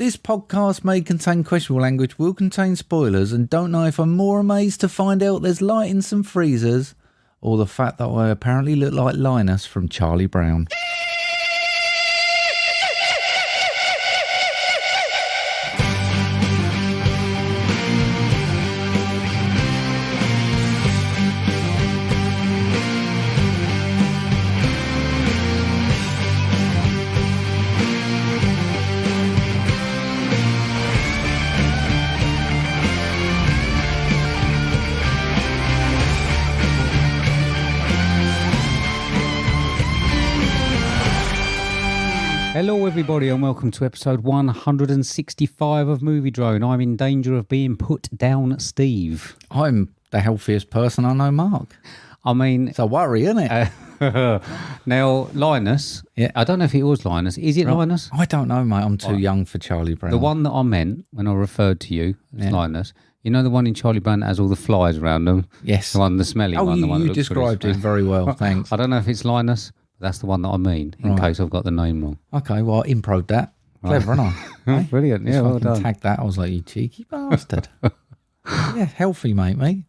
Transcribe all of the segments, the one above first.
This podcast may contain questionable language, will contain spoilers, and don't know if I'm more amazed to find out there's light in some freezers or the fact that I apparently look like Linus from Charlie Brown. Hello everybody and welcome to episode 165 of MovieDrone. I'm in danger of being put down, Steve. I'm the healthiest person I know, Marc. I mean... It's a worry, isn't it? Now, Linus, yeah. I don't know if it was Linus. Is it Linus? I don't know, mate. I'm too young for Charlie Brown. The one that I meant when I referred to you as Linus, you know the one in Charlie Brown that has all the flies around them? Yes. The one, the smelly one. Oh, you described it very well, thanks. I don't know if it's Linus. That's the one that I mean, in case I've got the name wrong. Okay, well, I improv that. Clever, aren't I? Brilliant, yeah, well done. Tagged that. I was like, you cheeky bastard. Yeah, healthy, mate.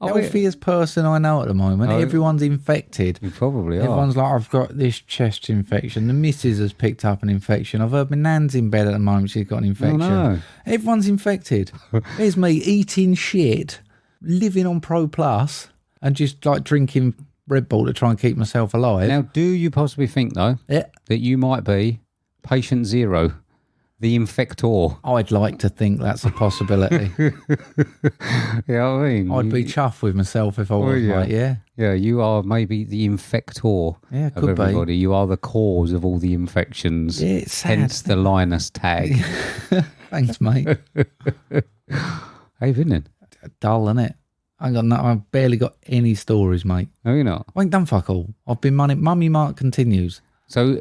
Healthiest person I know at the moment. Everyone's infected. You probably are. Everyone's like, I've got this chest infection. The missus has picked up an infection. I've heard my nan's in bed at the moment. She's got an infection. Oh, no. Everyone's infected. There's me eating shit, living on Pro Plus, and just like drinking Red Bull to try and keep myself alive. Now, do you possibly think, though, that you might be patient zero, the infector? I'd like to think that's a possibility. Yeah, I mean... I'd be chuffed with myself if I was, mate, yeah. Yeah, you are maybe the infector of everybody. You are the cause of all the infections. Yeah, it's sad. Hence the Linus tag. Thanks, mate. How you feeling? Dull, innit? I've barely got any stories, mate. No, you're not? I ain't done fuck all. I've been Mummy Marc continues. So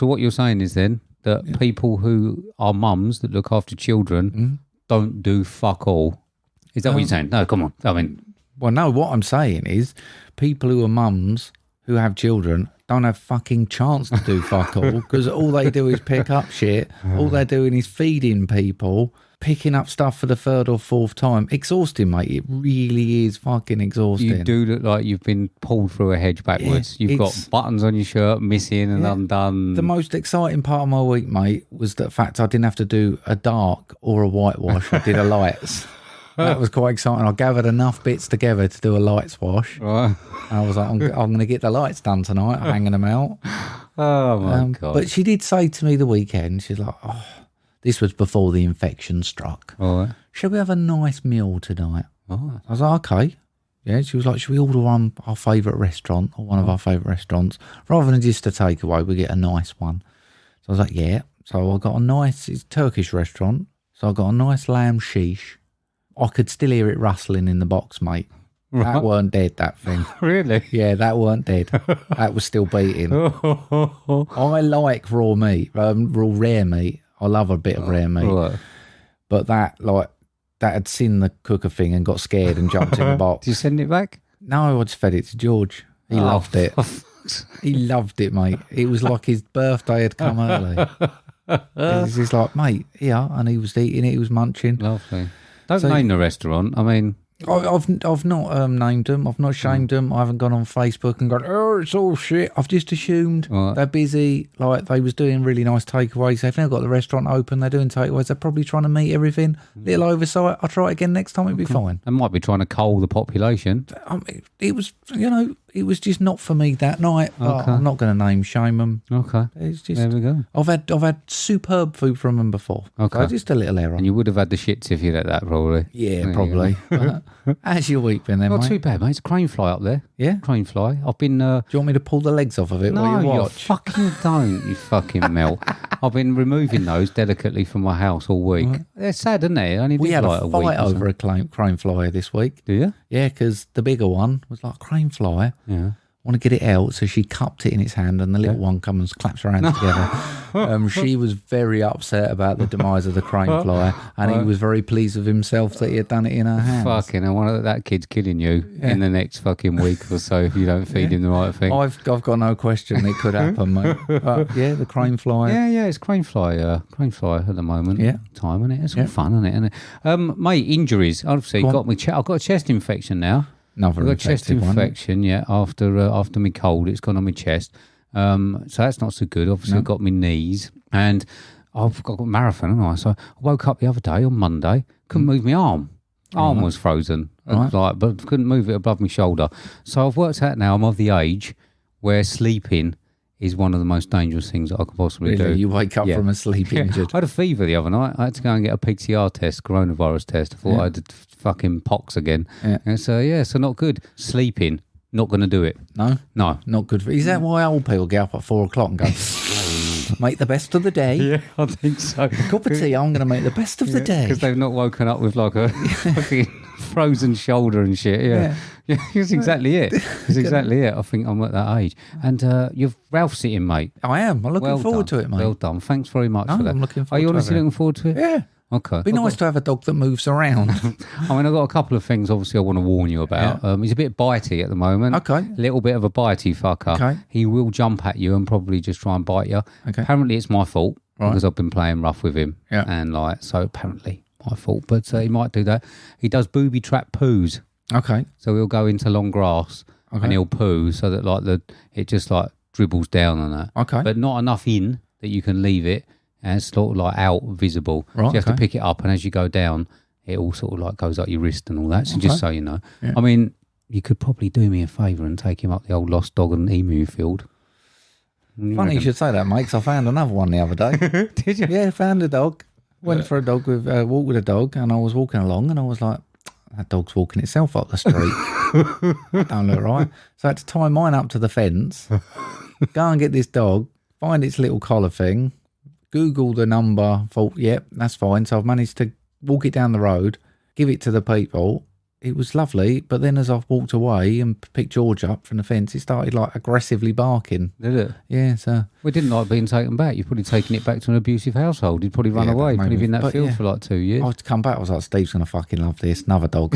what you're saying is then that people who are mums that look after children don't do fuck all. Is that what you're saying? No, come on. I mean... Well, no, what I'm saying is people who are mums who have children don't have fucking chance to do fuck all because all they do is pick up shit. All they're doing is feeding people, picking up stuff for the third or fourth time. Exhausting, mate. It really is fucking exhausting. You do look like you've been pulled through a hedge backwards. You've got buttons on your shirt missing and undone. The most exciting part of my week, mate, was the fact I didn't have to do a dark or a whitewash. I did a lights. That was quite exciting. I gathered enough bits together to do a lights wash. Right. And I was like, I'm going to get the lights done tonight, hanging them out. Oh, my God. But she did say to me the weekend, she's like, this was before the infection struck. All right. Shall we have a nice meal tonight? Oh. I was like, okay. Yeah, she was like, should we order our favourite restaurant or one of our favourite restaurants? Rather than just a takeaway, we get a nice one. So I was like, yeah. So I got it's a Turkish restaurant. So I got a nice lamb sheesh. I could still hear it rustling in the box, mate. That weren't dead, that thing. Really? Yeah, that weren't dead. That was still beating. I like raw meat, rare meat. I love a bit of rare meat. Right. But that had seen the cooker thing and got scared and jumped in the box. Did you send it back? No, I just fed it to George. He loved it. He loved it, mate. It was like his birthday had come early. He's like, mate, yeah. And he was eating it. He was munching. Lovely. Don't name the restaurant. I mean... I've not named them. I've not shamed them. I haven't gone on Facebook and gone, oh, it's all shit. I've just assumed they're busy. Like, they was doing really nice takeaways. They've now got the restaurant open. They're doing takeaways. They're probably trying to meet everything. Little oversight. I'll try it again next time. It'll be fine. They might be trying to cull the population. I mean, it was, it was just not for me that night. But I'm not going to name shame them. Okay. It's just, there we go. I've had superb food from them before. Okay. So just a little error. And you would have had the shits if you'd had that, probably. Yeah, probably. How's your week been then, Not mate? too bad, mate. It's a crane fly up there. Yeah? Crane fly. I've been... Do you want me to pull the legs off of it while you watch? You fucking don't, you fucking melt. I've been removing those delicately from my house all week. Right. They're sad, isn't they? We had a fight over a crane fly this week. Do you? Yeah, because the bigger one was like, crane fly? Yeah. want to get it out. So she cupped it in its hand, and the little one comes and claps her hands together. She was very upset about the demise of the crane fly, and he was very pleased with himself that he had done it in her hands. Fucking, that kid's killing you in the next fucking week or so if you don't feed him the right thing. I've got no question it could happen, mate. But yeah, the crane fly. Yeah, it's crane fly at the moment. Yeah. Time, isn't it? It's all fun, isn't it? Mate, injuries. Obviously, I've got a chest infection now. Another I've got a chest infection, one. after my cold. It's gone on my chest. So that's not so good. Obviously, I've got my knees, and I've got a marathon, haven't I? So I woke up the other day on Monday, couldn't move my arm. Arm was frozen, but couldn't move it above my shoulder. So I've worked out now I'm of the age where sleeping is one of the most dangerous things that I could possibly do. You wake up from a sleep injured. I had a fever the other night. I had to go and get a PCR test, coronavirus test. I thought I had fucking pox again. Yeah. And so not good. Sleeping, not going to do it. No? No. Not good. Is that why old people get up at 4 o'clock and go, make the best of the day? Yeah, I think so. A cup of tea, I'm going to make the best of the day. Because they've not woken up with like a fucking frozen shoulder and shit. Yeah, that's exactly it. That's exactly it. I think I'm at that age. And you're Ralph sitting, mate. I am. I'm looking forward to it, mate. Well done. Thanks very much for that. I'm looking forward Are you to honestly looking forward to it? Yeah. Okay. Be nice to have a dog that moves around. I mean, I've got a couple of things, obviously, I want to warn you about. He's a bit bitey at the moment. Okay. A little bit of a bitey fucker. Okay. He will jump at you and probably just try and bite you. Okay. Apparently, it's my fault because I've been playing rough with him. Yeah. And so apparently, my fault. But he might do that. He does booby trap poos. Okay. So he'll go into long grass and he'll poo so that it just dribbles down on that. Okay. But not enough in that you can leave it. And it's sort of out visible. Right, so you have to pick it up, and as you go down, it all sort of goes up your wrist and all that. So just so you know. Yeah. I mean, you could probably do me a favour and take him up the old lost dog and emu field. Funny you should say that, mate, 'cause I found another one the other day. Did you? Yeah, found a dog. Went for a dog walk with a dog, and I was walking along, and I was like, that dog's walking itself up the street. That don't look right. So I had to tie mine up to the fence, go and get this dog, find its little collar thing, Google the number, thought, yep, that's fine. So I've managed to walk it down the road, give it to the people. It was lovely, but then as I've walked away and picked George up from the fence, it started aggressively barking. Did it? Yeah, so... We didn't like being taken back. You've probably taken it back to an abusive household. You'd probably run away, probably been in that field for 2 years. I had to come back, I was like, Steve's going to fucking love this, another dog.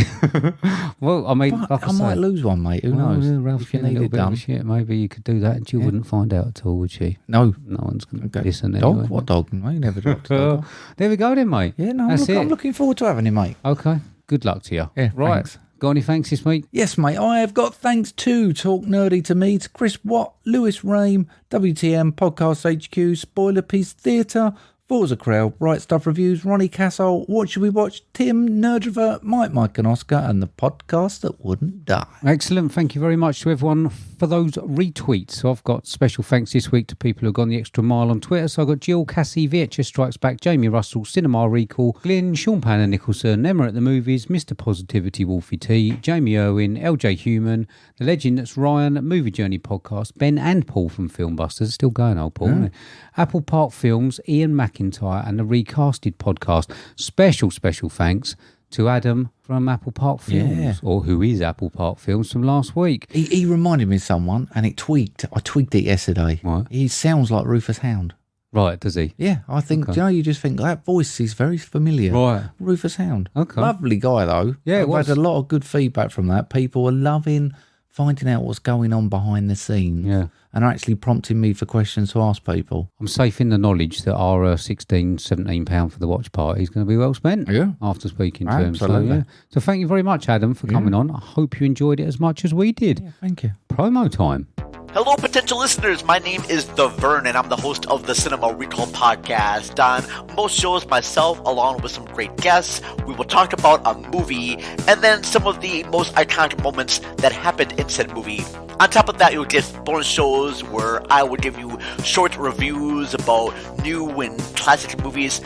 Well, I mean... I might lose one, mate, who knows? Ralph, if you need it done. Shit, maybe you could do that and Jill wouldn't find out at all, would she? No. No one's going to listen dog? Anyway. What dog? Mate, never dropped a dog. There we go then, mate. Yeah, no, I'm looking forward to having him, mate. Okay, good luck to you. Yeah, right. Thanks. Got any thanks this week? Yes, mate. I have got thanks to Talk Nerdy to Me, to Chris Watt, Lewis Riehm, WTM, Podcast HQ, Spoilerpiece Theatre, Forza Crowd, Right Stuff Reviews, Ronnie Cassol, What Should We Watch, Tim, Nerdrovert, Mike and Oscar, and the podcast that wouldn't die. Excellent. Thank you very much to everyone for those retweets. So I've got special thanks this week to people who've gone the extra mile on Twitter. So I've got Jill, Cassie, VHS Strikes Back, Jamie Russell, Cinema Recall, Glyn, Shaun Panda Nicholson, Emma at the Movies, Mr. Positivity, Wolfie T, Jamie Irwin, LJ Human, The Legend That's Ryan, Movie Journey Podcast, Ben and Paul from FilmBusters. Still going, old Paul. Isn't it? Apple Park Films, Ian McIntyre, and the Recasted Podcast. Special thanks to Adam from Apple Park Films, or who is Apple Park Films from last week. He reminded me of someone, and it tweaked. I tweaked it yesterday. Right. He sounds like Rufus Hound. Right, does he? Yeah, I think, you just think that voice is very familiar. Right. Rufus Hound. Okay. Lovely guy, though. Yeah, I've had a lot of good feedback from that. People are loving finding out what's going on behind the scenes. Yeah. And actually prompting me for questions to ask people. I'm safe in the knowledge that our £16, £17 for the watch party is going to be well spent after speaking to him. So thank you very much, Adam, for coming on. I hope you enjoyed it as much as we did. Yeah, thank you. Promo time. Hello, potential listeners. My name is The Vern, and I'm the host of the Cinema Recall Podcast. On most shows, myself, along with some great guests, we will talk about a movie and then some of the most iconic moments that happened in said movie. On top of that, you'll get bonus shows where I will give you short reviews about new and classic movies,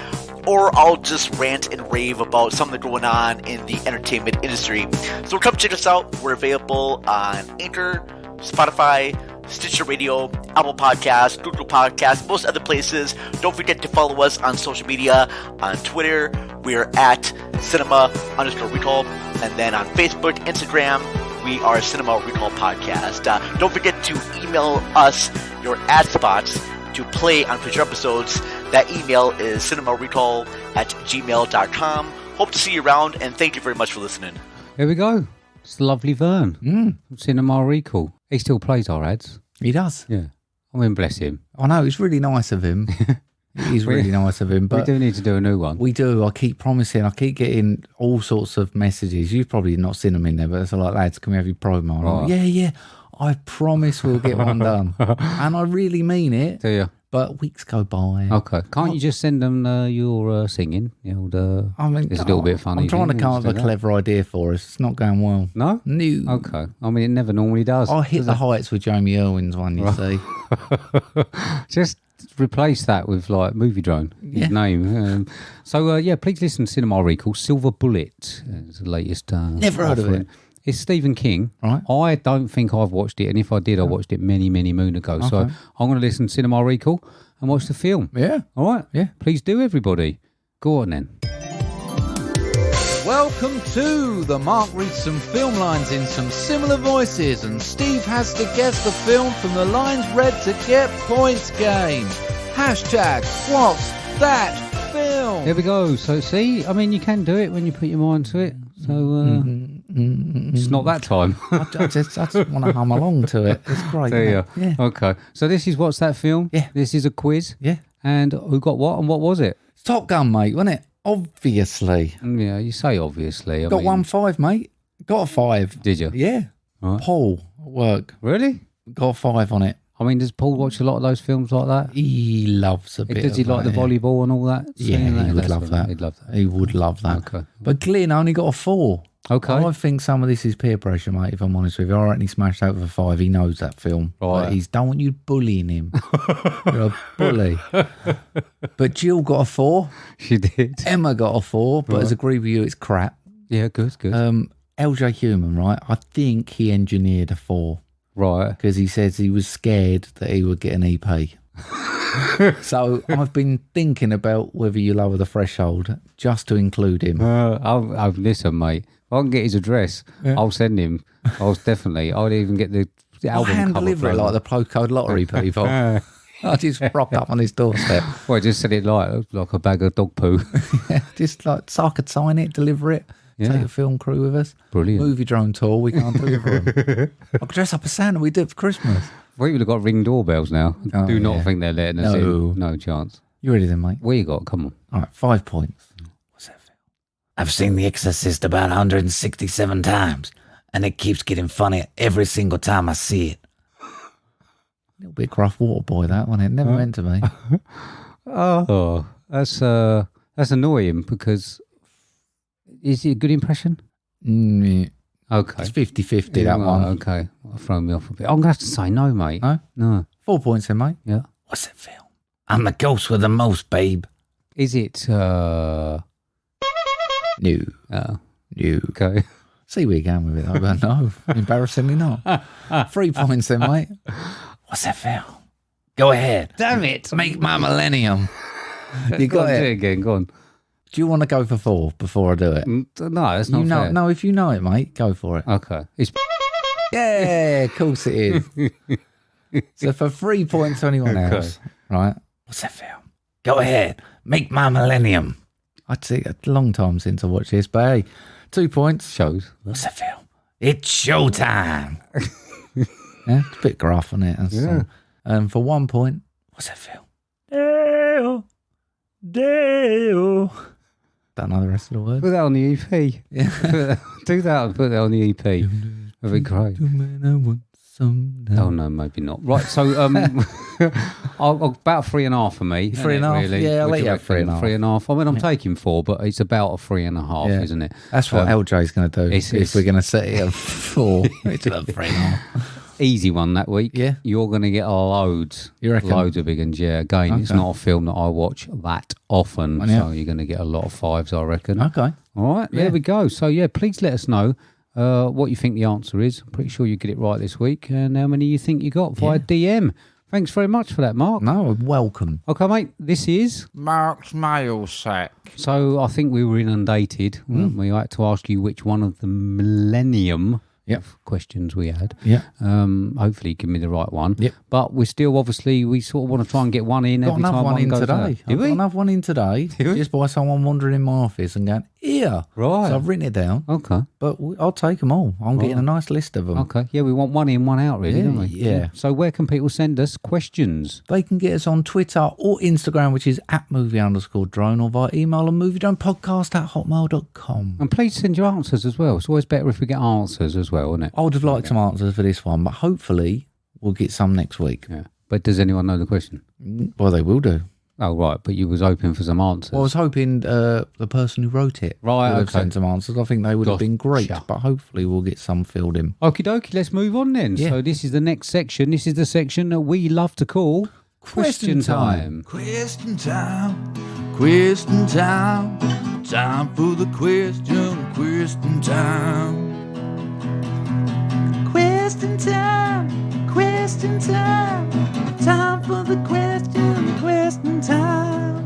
or I'll just rant and rave about something going on in the entertainment industry. So come check us out. We're available on Anchor, Spotify, Stitcher Radio, Apple Podcasts, Google Podcasts, most other places. Don't forget to follow us on social media. On Twitter, we're at cinema_recall. And then on Facebook, Instagram, We are Cinema Recall Podcast. Don't forget to email us your ad spots to play on future episodes. That email is cinemarecall@gmail.com. Hope to see you around, and thank you very much for listening. Here we go. It's the lovely Vern from Cinema Recall. He still plays our ads. He does. Yeah. I mean, bless him. I know, it's really nice of him. He's really nice of him. But we do need to do a new one. We do. I keep promising. I keep getting all sorts of messages. You've probably not seen them in there, but it's like, lads, can we have your promo? Right. Like, yeah. I promise we'll get one done. And I really mean it. Do you? But weeks go by. Okay. Can't you just send them your singing? I mean, it's a little bit funny. I'm trying to come up with a clever idea for us. It's not going well. No? No. Okay. I mean, it never normally does. I hit the heights with Jamie Irwin's one, you see. Just replace that with like MovieDrone, his name. Please listen to Cinema Recall. Silver Bullet is the latest. Never heard of it. It's Stephen King. Right. I don't think I've watched it, and if I did, I watched it many, many moon ago. Okay. So I'm going to listen to Cinema Recall and watch the film. Yeah. All right? Yeah. Please do, everybody. Go on then. Welcome to the Marc reads some film lines in some similar voices, and Steve has to guess the film from the lines read to get points game. Hashtag what's that film? There we go. So see, I mean, you can do it when you put your mind to it. So it's not that time. I just want to hum along to it. It's great. Yeah. Okay. So this is what's that film? Yeah. This is a quiz. Yeah. And who got what and what was it? It's Top Gun, mate, wasn't it? Obviously. Yeah, you say obviously. Got 1-5, mate. Got a 5. Did you? Yeah. Right. Paul at work. Really? Got a 5 on it. I mean, does Paul watch a lot of those films like that? He loves a bit. Does he like the volleyball and all that? Yeah, he would love that. He'd love that. He would love that. Okay. But Glyn only got a 4. Okay. I think some of this is peer pressure, mate, if I'm honest with you. I reckon he smashed out with a 5. He knows that film. Right. But don't want you bullying him. You're a bully. But Gill got a 4. She did. Emma got a 4, but Right. as agreed with you, it's crap. Yeah, good. LJ Human, right? I think he engineered a 4. Right. Because he says he was scared that he would get an EP. So I've been thinking about whether you lower the threshold just to include him. I'll listen, mate. If I can get his address, I'll send him. I'll even get the album I hand cover deliver it like the postcode lottery people. I just rock up on his doorstep. Well, just send it like a bag of dog poo. Just like, so I could sign it, deliver it, take a film crew with us. Brilliant. MovieDrone tour, we can't deliver them. I could dress up as Santa, we did it for Christmas. We would have got Ring doorbells now. Do not think they're letting us in. No chance. You ready then, mate? What you got? Come on. All right, 5 points. What's that film? I've seen The Exorcist about 167 times, and it keeps getting funnier every single time I see it. A little bit gruff water boy, that one. It never meant to be. Oh, that's annoying because is it a good impression? Okay. It's 50-50, that one. Okay. Throw me off a bit. I'm going to have to say no, mate. No. 4 points then, mate. Yeah. What's that film? I'm the ghost with the most, babe. Is it... No. No. Okay. See where you're going with it, though, but no. Embarrassingly not. 3 points then, mate. What's that film? Go ahead. Damn it. Make my millennium. You got it. Do it again. Go on. Do you want to go for 4 before I do it? No, that's not fair. No, if you know it, mate, go for it. Okay. Yeah, of course it is. So for 3 points to anyone else, right? What's that film? Go ahead. Make my millennium. I'd say a long time since I watched this, but hey, 2 points. Shows. What's that film? It's showtime. Yeah, it's a bit gruff, isn't it? And for 1 point, what's that film? Deo. Don't know the rest of the words. Put that on the EP. Yeah. Do that and put that on the EP. That'd be great. Oh no, maybe not. Right, so about 3.5 for me. 3.5. Really? Yeah, I'll let you have 3.5. 3.5. I mean, I'm taking 4, but it's about a 3.5, isn't it? That's what LJ's going to do. If we're going to set it at 4, it's about 3.5. Easy one that week. Yeah. You're going to get loads. You reckon? Loads of big ones, yeah. Again, it's not a film that I watch that often, so you're going to get a lot of 5s, I reckon. Okay. All right, there we go. So, please let us know what you think the answer is. I'm pretty sure you get it right this week, and how many you think you got via DM. Thanks very much for that, Marc. No, welcome. Okay, mate, this is... Marc's mail sack. So, I think we were inundated. We had to ask you which one of the millennium of questions we had. Yeah. Hopefully give me the right one. Yep. But we still, obviously, we sort of want to try and get one in every time one goes today. out. I've got another one in today, just by someone wandering in my office and going, here. Right. So I've written it down. Okay. But I'll take them all. I'm getting a nice list of them. Okay. Yeah, we want one in, one out, really, don't we? Yeah. So where can people send us questions? They can get us on Twitter or Instagram, which is @movie_drone, or via email on moviedronepodcast@hotmail.com. And please send your answers as well. It's always better if we get answers as well, isn't it? I would have liked some answers for this one, but hopefully we'll get some next week. Yeah. But does anyone know the question? Well, they will do. Oh, right. But you was hoping for some answers. Well, I was hoping the person who wrote it would have sent some answers. I think they would have been great, but hopefully we'll get some filled in. Okie dokie, let's move on then. Yeah. So this is the next section. This is the section that we love to call Question Time. Question time. Question time. Time for the question. Question time. Question time. Question time. Time for the question. Question time.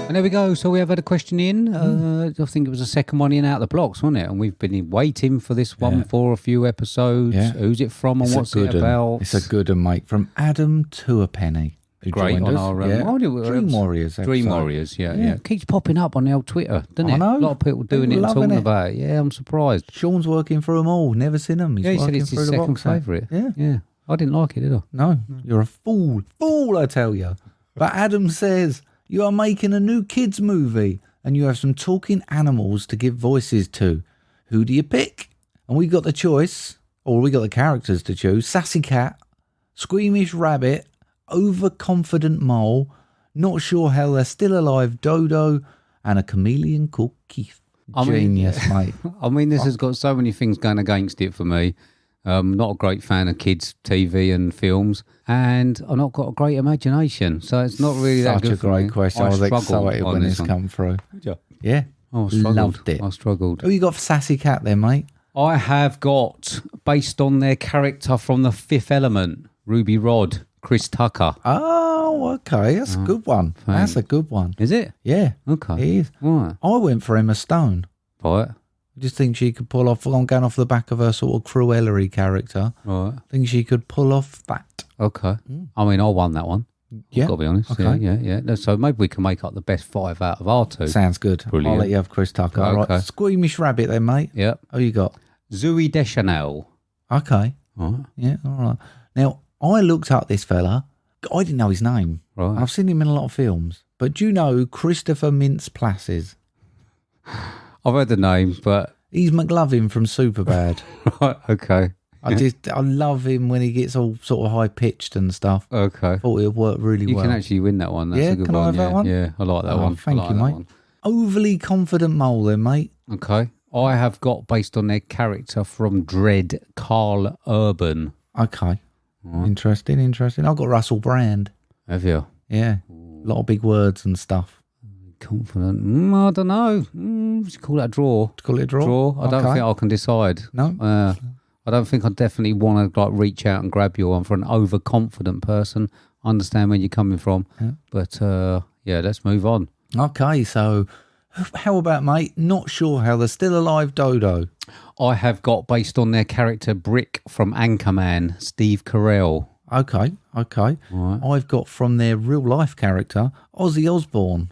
And there we go. So we have had a question in. I think it was the second one in out of the blocks, wasn't it? And we've been waiting for this one for a few episodes. Yeah. Who's it from and what's it about? It's a good one, mate. From Adam to a Penny. Great on our Dream Warriors episode. Dream Warriors, yeah. It keeps popping up on the old Twitter, doesn't it? I know. A lot of people doing it and talking about it. Yeah, I'm surprised. Sean's working through them all. Never seen them. He said it's his second favourite. Yeah. I didn't like it, did I? No. You're a fool. Fool, I tell you. But Adam says, you are making a new kids movie and you have some talking animals to give voices to. Who do you pick? And we got the choice, or we got the characters to choose. Sassy Cat, Squeamish Rabbit, Overconfident Mole, Not Sure How They're Still Alive Dodo, and a chameleon called Keith. Genius, mate. I mean, this has got so many things going against it for me. Not a great fan of kids' TV and films, and I've not got a great imagination, so it's not really that good. Such a great question. I was excited when this come through. Yeah. I struggled. Loved it. I struggled. Who you got for Sassy Cat then, mate? I have got, based on their character from The Fifth Element, Ruby Rod, Chris Tucker. Oh, okay. That's a good one. Thanks. That's a good one. Is it? Yeah. Okay. It is. Right. I went for Emma Stone. Right. I just think she could pull off, I'm going off the back of her sort of Cruellery character. Right. I think she could pull off that. Okay. I mean, I won that one. Yeah. Got to be honest. Okay. Yeah. So maybe we can make up the best 5 out of our 2. Sounds good. Brilliant. I'll let you have Chris Tucker. Okay. Right. Squeamish Rabbit then, mate. Yep. Who you got? Zooey Deschanel. Okay. All right. Yeah, all right. Now, I looked up this fella. I didn't know his name. Right. I've seen him in a lot of films. But do you know who Christopher Mintz-Plasse is? I've heard the name, but... He's McLovin from Superbad. Right, okay. I love him when he gets all sort of high-pitched and stuff. Okay. Thought it worked really well. You can actually win that one. That's a good can one. I have that one? Yeah, I like that one. Thank you, mate. Overly confident mole then, mate. Okay. I have got, based on their character from Dread, Carl Urban. Okay. Right. Interesting. I've got Russell Brand. Have you? Yeah. A lot of big words and stuff. Confident. I don't know. Just call that a draw. Call it a draw? I don't think I can decide. No? I don't think I definitely want to reach out and grab your one for an overconfident person. I understand where you're coming from. Yeah. But, let's move on. Okay, so how about, mate, Not Sure How They're Still Alive Dodo? I have got, based on their character Brick from Anchorman, Steve Carell. Okay. Right. I've got from their real life character, Ozzy Osbourne.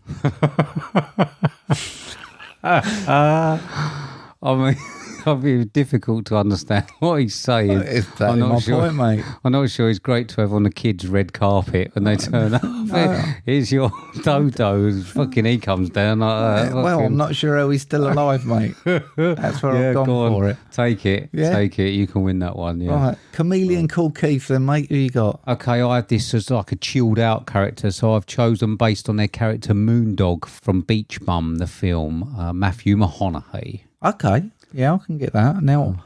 I mean, it'll be difficult to understand what he's saying. I'm not sure. Point, mate. I'm not sure it's great to have on the kids' red carpet when they turn up. Here's your Dodo. Fucking he comes down like that. Well, I'm not sure how he's still alive, mate. That's where I've gone for it. Take it. Yeah? Take it. You can win that one. Yeah. Right. Chameleon called Keith then, mate. Who you got? Okay, I have this as like a chilled out character, so I've chosen based on their character Moondog from Beach Bum, the film, Matthew McConaughey. Okay. Yeah, I can get that. Now,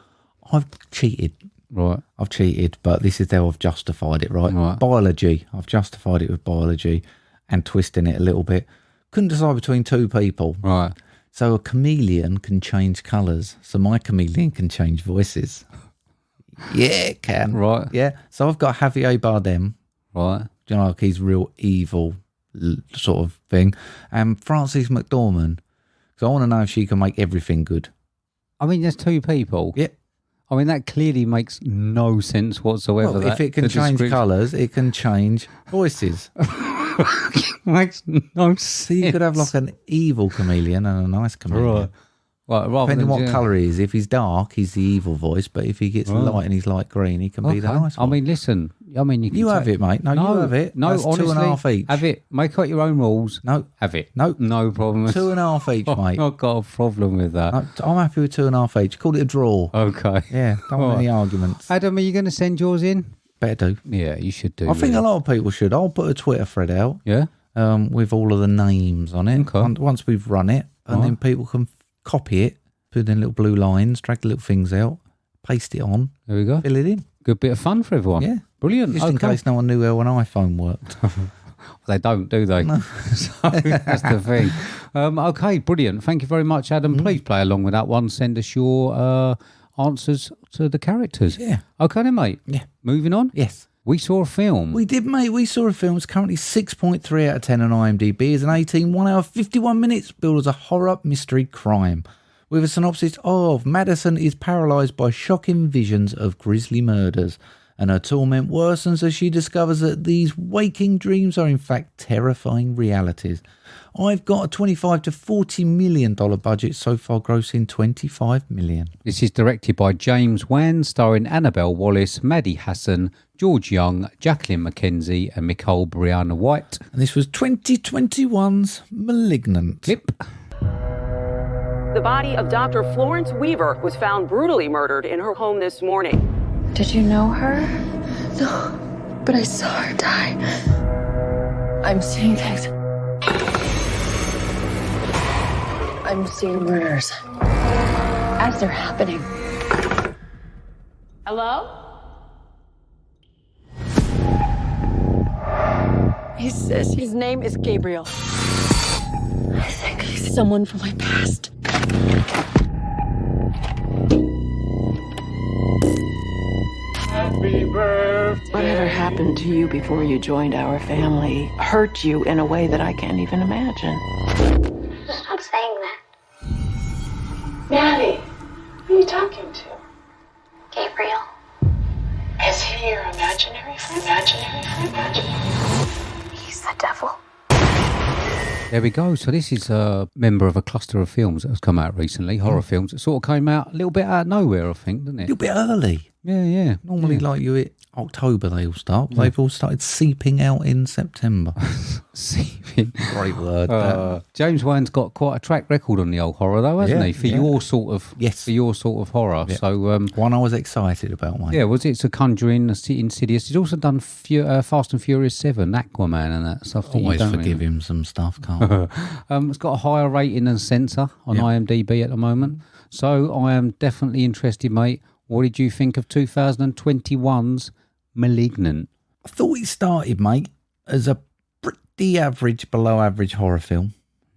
I've cheated. Right. I've cheated, but this is how I've justified it, right? Biology. I've justified it with biology and twisting it a little bit. Couldn't decide between 2 people. Right. So a chameleon can change colours. So my chameleon can change voices. Yeah, it can. Right. Yeah. So I've got Javier Bardem. Right. Do you know, like he's real evil sort of thing. And Frances McDormand. So I want to know if she can make everything good. I mean, there's 2 people. Yeah. I mean, that clearly makes no sense whatsoever. Well, if it can change colours, it can change voices. Makes no sense. So you could have like an evil chameleon and a nice chameleon. Right. Well, depending on what colour he is. If he's dark, he's the evil voice. But if he gets light and he's light green, he can be the nice one. I mean, listen. I mean, you have it, mate. No, you have it. No, that's honestly, 2.5 each. Have it. Make out your own rules. No. Have it. No. No problem. 2.5 each, mate. I've not got a problem with that. I'm happy with 2.5 each. Call it a draw. Okay. Yeah, don't want any arguments. Adam, are you going to send yours in? Better do. Yeah, you should do. I think a lot of people should. I'll put a Twitter thread out. Yeah. With all of the names on it. Okay. Once we've run it, and then people can copy it, put in little blue lines, drag the little things out, paste it on. There we go. Fill it in. Good bit of fun for everyone. Yeah. Brilliant. Just in case no one knew how an iPhone worked. They don't, do they? No. So that's the thing. Okay, brilliant. Thank you very much, Adam. Please play along with that one. Send us your answers to the characters. Yeah. Okay then, mate. Yeah. Moving on. Yes. We saw a film. We did, mate. We saw a film. It's currently 6.3 out of 10 on IMDb. It's an 1 hour, 51 minutes, billed as a horror mystery crime. With a synopsis of Madison is paralysed by shocking visions of grisly murders, and her torment worsens as she discovers that these waking dreams are in fact terrifying realities. I've got a $25 to $40 million budget, so far grossing $25 million. This is directed by James Wan, starring Annabelle Wallis, Maddie Hassan, George Young, Jacqueline McKenzie and Nicole Brianna White. And this was 2021's Malignant. Yep. The body of Dr. Florence Weaver was found brutally murdered in her home this morning. Did you know her? No, but I saw her die. I'm seeing things. I'm seeing murders as they're happening. Hello? He says his name is Gabriel. I think he's someone from my past. Happy birthday. Whatever happened to you before you joined our family hurt you in a way that I can't even imagine. Stop saying that. Maddie, who are you talking to? Gabriel. Is he your imaginary friend? He's the devil. There we go. So this is a member of a cluster of films that has come out recently, horror films. It sort of came out a little bit out of nowhere, I think, didn't it? A little bit early. Yeah. Normally, like you hit October, they all start. They've all started seeping out in September. Seeping. Great word. James Wan's got quite a track record on the old horror, though, hasn't he? For your sort of horror. Yeah. So one I was excited about, mate. Yeah, was it? So Conjuring, Insidious. He's also done Fast and Furious 7, Aquaman, and that stuff. Always forgive him some stuff, can't we? It's got a higher rating than Censor on IMDb at the moment. So I am definitely interested, mate. What did you think of 2021's Malignant? I thought it started, mate, as a pretty average, below average horror film,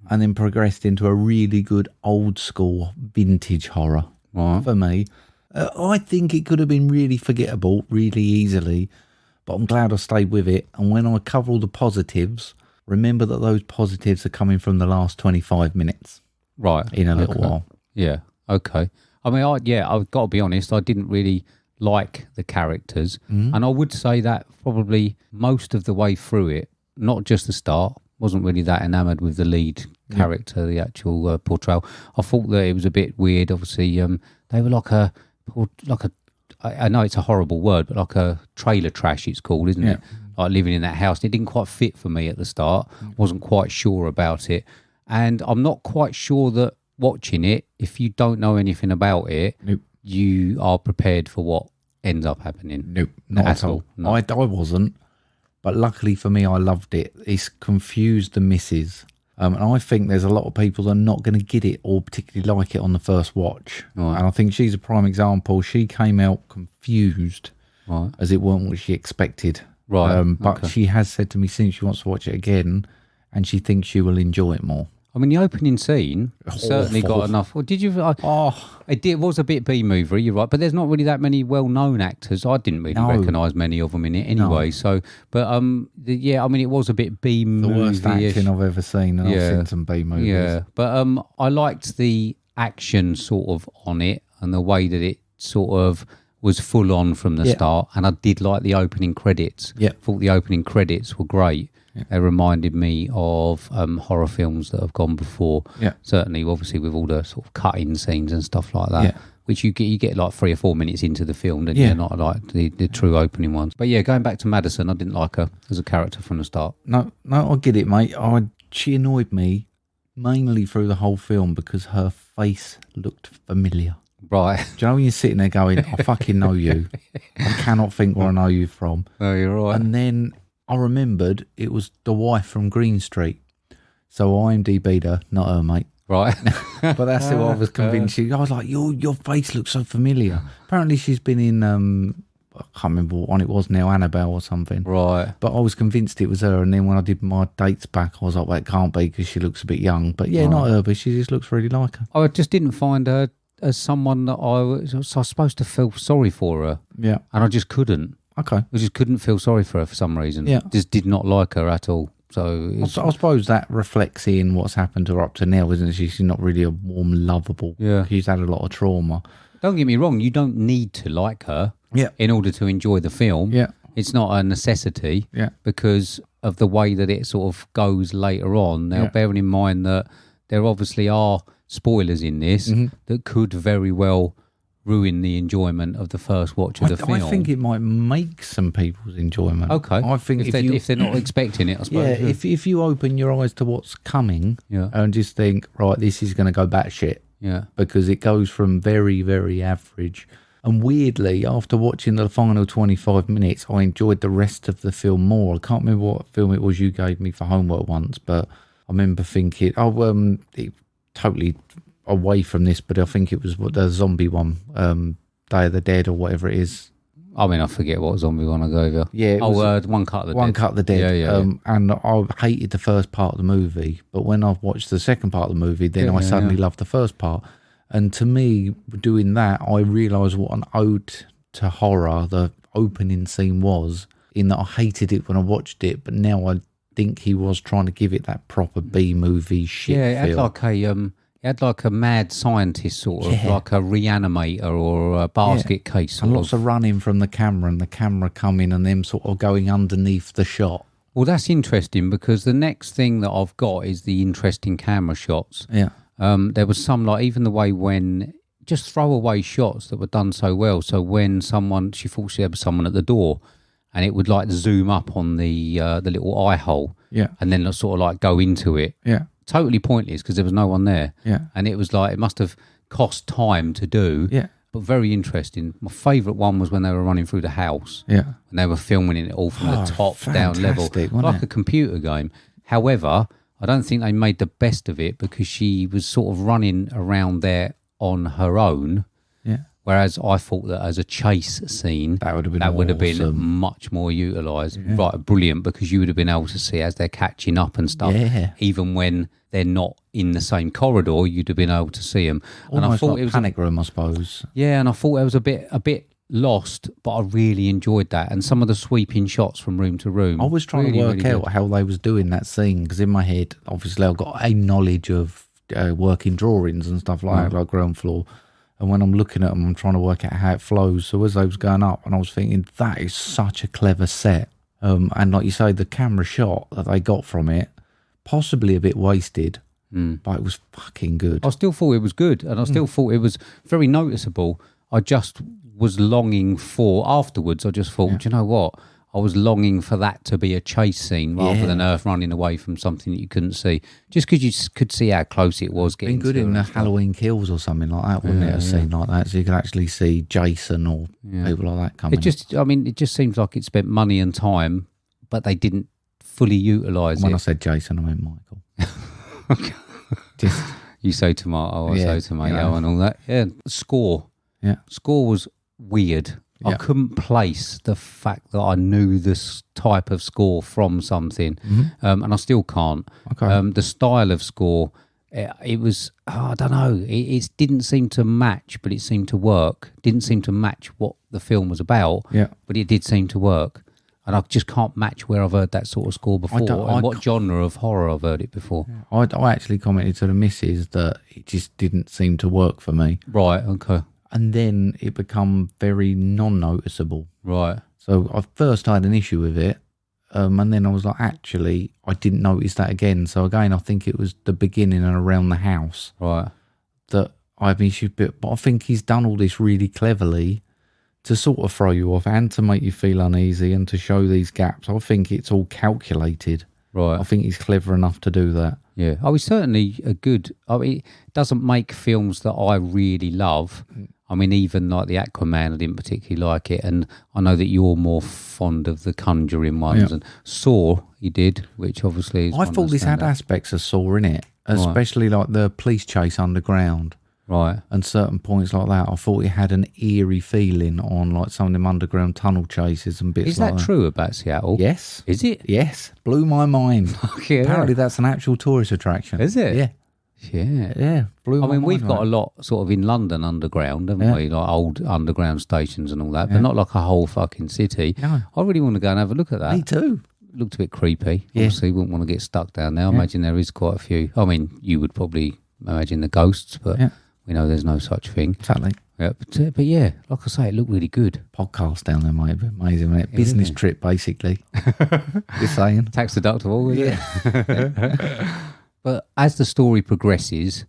and then progressed into a really good old school vintage horror for me. I think it could have been really forgettable really easily, but I'm glad I stayed with it. And when I cover all the positives, remember that those positives are coming from the last 25 minutes. Right. In a little while. Yeah. Okay. I mean, I've got to be honest, I didn't really like the characters. And I would say that probably most of the way through it, not just the start, wasn't really that enamoured with the lead character, the actual portrayal. I thought that it was a bit weird. Obviously, they were like a, I know it's a horrible word, but like a trailer trash it's called, isn't it? Like living in that house. It didn't quite fit for me at the start. Wasn't quite sure about it. And I'm not quite sure that watching it, if you don't know anything about it, you are prepared for what ends up happening. Nope, not at all. No. I wasn't, but luckily for me, I loved it. It's confused the missus. And I think there's a lot of people that are not going to get it or particularly like it on the first watch. Right. And I think she's a prime example. She came out confused as it weren't what she expected. Right. But she has said to me since she wants to watch it again and she thinks she will enjoy it more. I mean, the opening scene certainly got enough. Well, did you? It was a bit B-movie, you're right, but there's not really that many well-known actors. I didn't really recognise many of them in it anyway. So, but I mean, it was a bit B-movie. The worst acting I've ever seen, and I've seen some B-movies. Yeah, but I liked the action sort of on it and the way that it sort of was full on from the start, and I did like the opening credits. Yeah. Thought the opening credits were great. Yeah. They reminded me of horror films that have gone before. Yeah. Certainly, obviously, with all the sort of cut-in scenes and stuff like that. Yeah. Which you get like 3 or 4 minutes into the film, don't you? Not like the true opening ones. But yeah, going back to Madison, I didn't like her as a character from the start. No, I get it, mate. She annoyed me mainly through the whole film because her face looked familiar. Right. Do you know when you're sitting there going, I fucking know you. I cannot think where I know you from. Oh, you're right. And then I remembered it was the wife from Green Street. So IMDb'd her, not her, mate. Right. But that's who I was convinced. I was like, your face looks so familiar. Apparently she's been in, I can't remember what one it was now, Annabelle or something. Right. But I was convinced it was her. And then when I did my dates back, I was like, well, it can't be because she looks a bit young. But yeah, not her, but she just looks really like her. I just didn't find her as someone that I was supposed to feel sorry for her. Yeah. And I just couldn't. Okay. I just couldn't feel sorry for her for some reason. Yeah. Just did not like her at all. So I suppose that reflects in what's happened to her up to now, isn't it? She's not really a warm, lovable. Yeah. She's had a lot of trauma. Don't get me wrong, you don't need to like her in order to enjoy the film. Yeah. It's not a necessity because of the way that it sort of goes later on. Now, bearing in mind that there obviously are spoilers in this that could very well ruin the enjoyment of the first watch of the film. I think it might make some people's enjoyment. Okay. I think if they're not expecting it, I suppose. Yeah, if you open your eyes to what's coming and just think, right, this is going to go batshit. Yeah. Because it goes from very, very average. And weirdly, after watching the final 25 minutes, I enjoyed the rest of the film more. I can't remember what film it was you gave me for homework once, but I remember thinking, it totally away from this, but I think it was the zombie one, Day of the Dead or whatever it is. I mean, I forget what zombie one I go over. Yeah, One Cut of the Dead. One Cut of the Dead. Yeah. And I hated the first part of the movie, but when I watched the second part of the movie, then I suddenly loved the first part. And to me, doing that, I realised what an ode to horror the opening scene was, in that I hated it when I watched it, but now I think he was trying to give it that proper B-movie shit feel. It had like a mad scientist sort of, like a reanimator or a basket case sort and lots of running from the camera and the camera coming and them sort of going underneath the shot. Well, that's interesting because the next thing that I've got is the interesting camera shots. Yeah. There was some, like, even the way when, just throwaway shots that were done so well. So when she thought there was someone at the door and it would like zoom up on the little eye hole. Yeah. And then sort of like go into it. Yeah. Totally pointless because there was no one there. Yeah. And it was like, it must have cost time to do. Yeah. But very interesting. My favourite one was when they were running through the house. Yeah. And they were filming it all from the top down level. Like a computer game. However, I don't think they made the best of it because she was sort of running around there on her own. Yeah. Whereas I thought that as a chase scene, that would have been much more utilised. Yeah. Right, brilliant, because you would have been able to see as they're catching up and stuff. Yeah. Even when they're not in the same corridor, you'd have been able to see them. Almost and I thought like it was Panic Room, I suppose. Yeah, and I thought it was a bit lost, but I really enjoyed that. And some of the sweeping shots from room to room. I was trying to work out how they was doing that scene because in my head, obviously, I've got a knowledge of working drawings and stuff like that, like ground floor. And when I'm looking at them, I'm trying to work out how it flows. So as they was going up, and I was thinking, that is such a clever set. And like you say, the camera shot that they got from it, possibly a bit wasted, but it was fucking good. I still thought it was good, and I still thought it was very noticeable. I just was longing for, afterwards, I just thought, do you know what? I was longing for that to be a chase scene rather than Earth running away from something that you couldn't see. Just because you could see how close it was getting good in the Halloween Kills or something like that, wouldn't it? A scene like that, so you could actually see Jason or people like that coming. It just seems like it spent money and time, but they didn't fully utilise it. When I said Jason, I meant Michael. You say tomato, I say tomato, and all that. Yeah, score. Yeah, score was weird. I couldn't place the fact that I knew this type of score from something, and I still can't. Okay. The style of score, it was, I don't know, it didn't seem to match, but it seemed to work. Didn't seem to match what the film was about, but it did seem to work. And I just can't match where I've heard that sort of score before and what genre of horror I've heard it before. I actually commented to the missus that it just didn't seem to work for me. Right, okay. and then it become very non-noticeable. Right. So I first had an issue with it, and then I was like, actually, I didn't notice that again. So again, I think it was the beginning and around the house. Right. That I have issues, but I think he's done all this really cleverly to sort of throw you off and to make you feel uneasy and to show these gaps. I think it's all calculated. Right. I think he's clever enough to do that. Yeah. Oh, he's certainly a good... I mean, it doesn't make films that I really love. I mean, even like the Aquaman, I didn't particularly like it. And I know that you're more fond of the Conjuring ones. And Saw, he did, which obviously is... I thought this had aspects of Saw in it, especially like the police chase underground. Right. And certain points like that. I thought it had an eerie feeling on like some of them underground tunnel chases and bits like that. Is that true about Seattle? Yes. Is it? Yes. Blew my mind. Yeah. Apparently that's an actual tourist attraction. Is it? Yeah. Yeah. Yeah. Blew my mind. We've got a lot sort of in London underground, haven't we? Like old underground stations and all that, but not like a whole fucking city. No. I really want to go and have a look at that. Me too. Looked a bit creepy. Yeah. Obviously, wouldn't want to get stuck down there. I imagine there is quite a few. I mean, you would probably imagine the ghosts, but we know there's no such thing. Exactly. Yeah, but yeah, like I say, it looked really good. Podcast down there, mate. Amazing, isn't it? Business trip, basically. Just saying. Tax deductible, isn't it? But as the story progresses,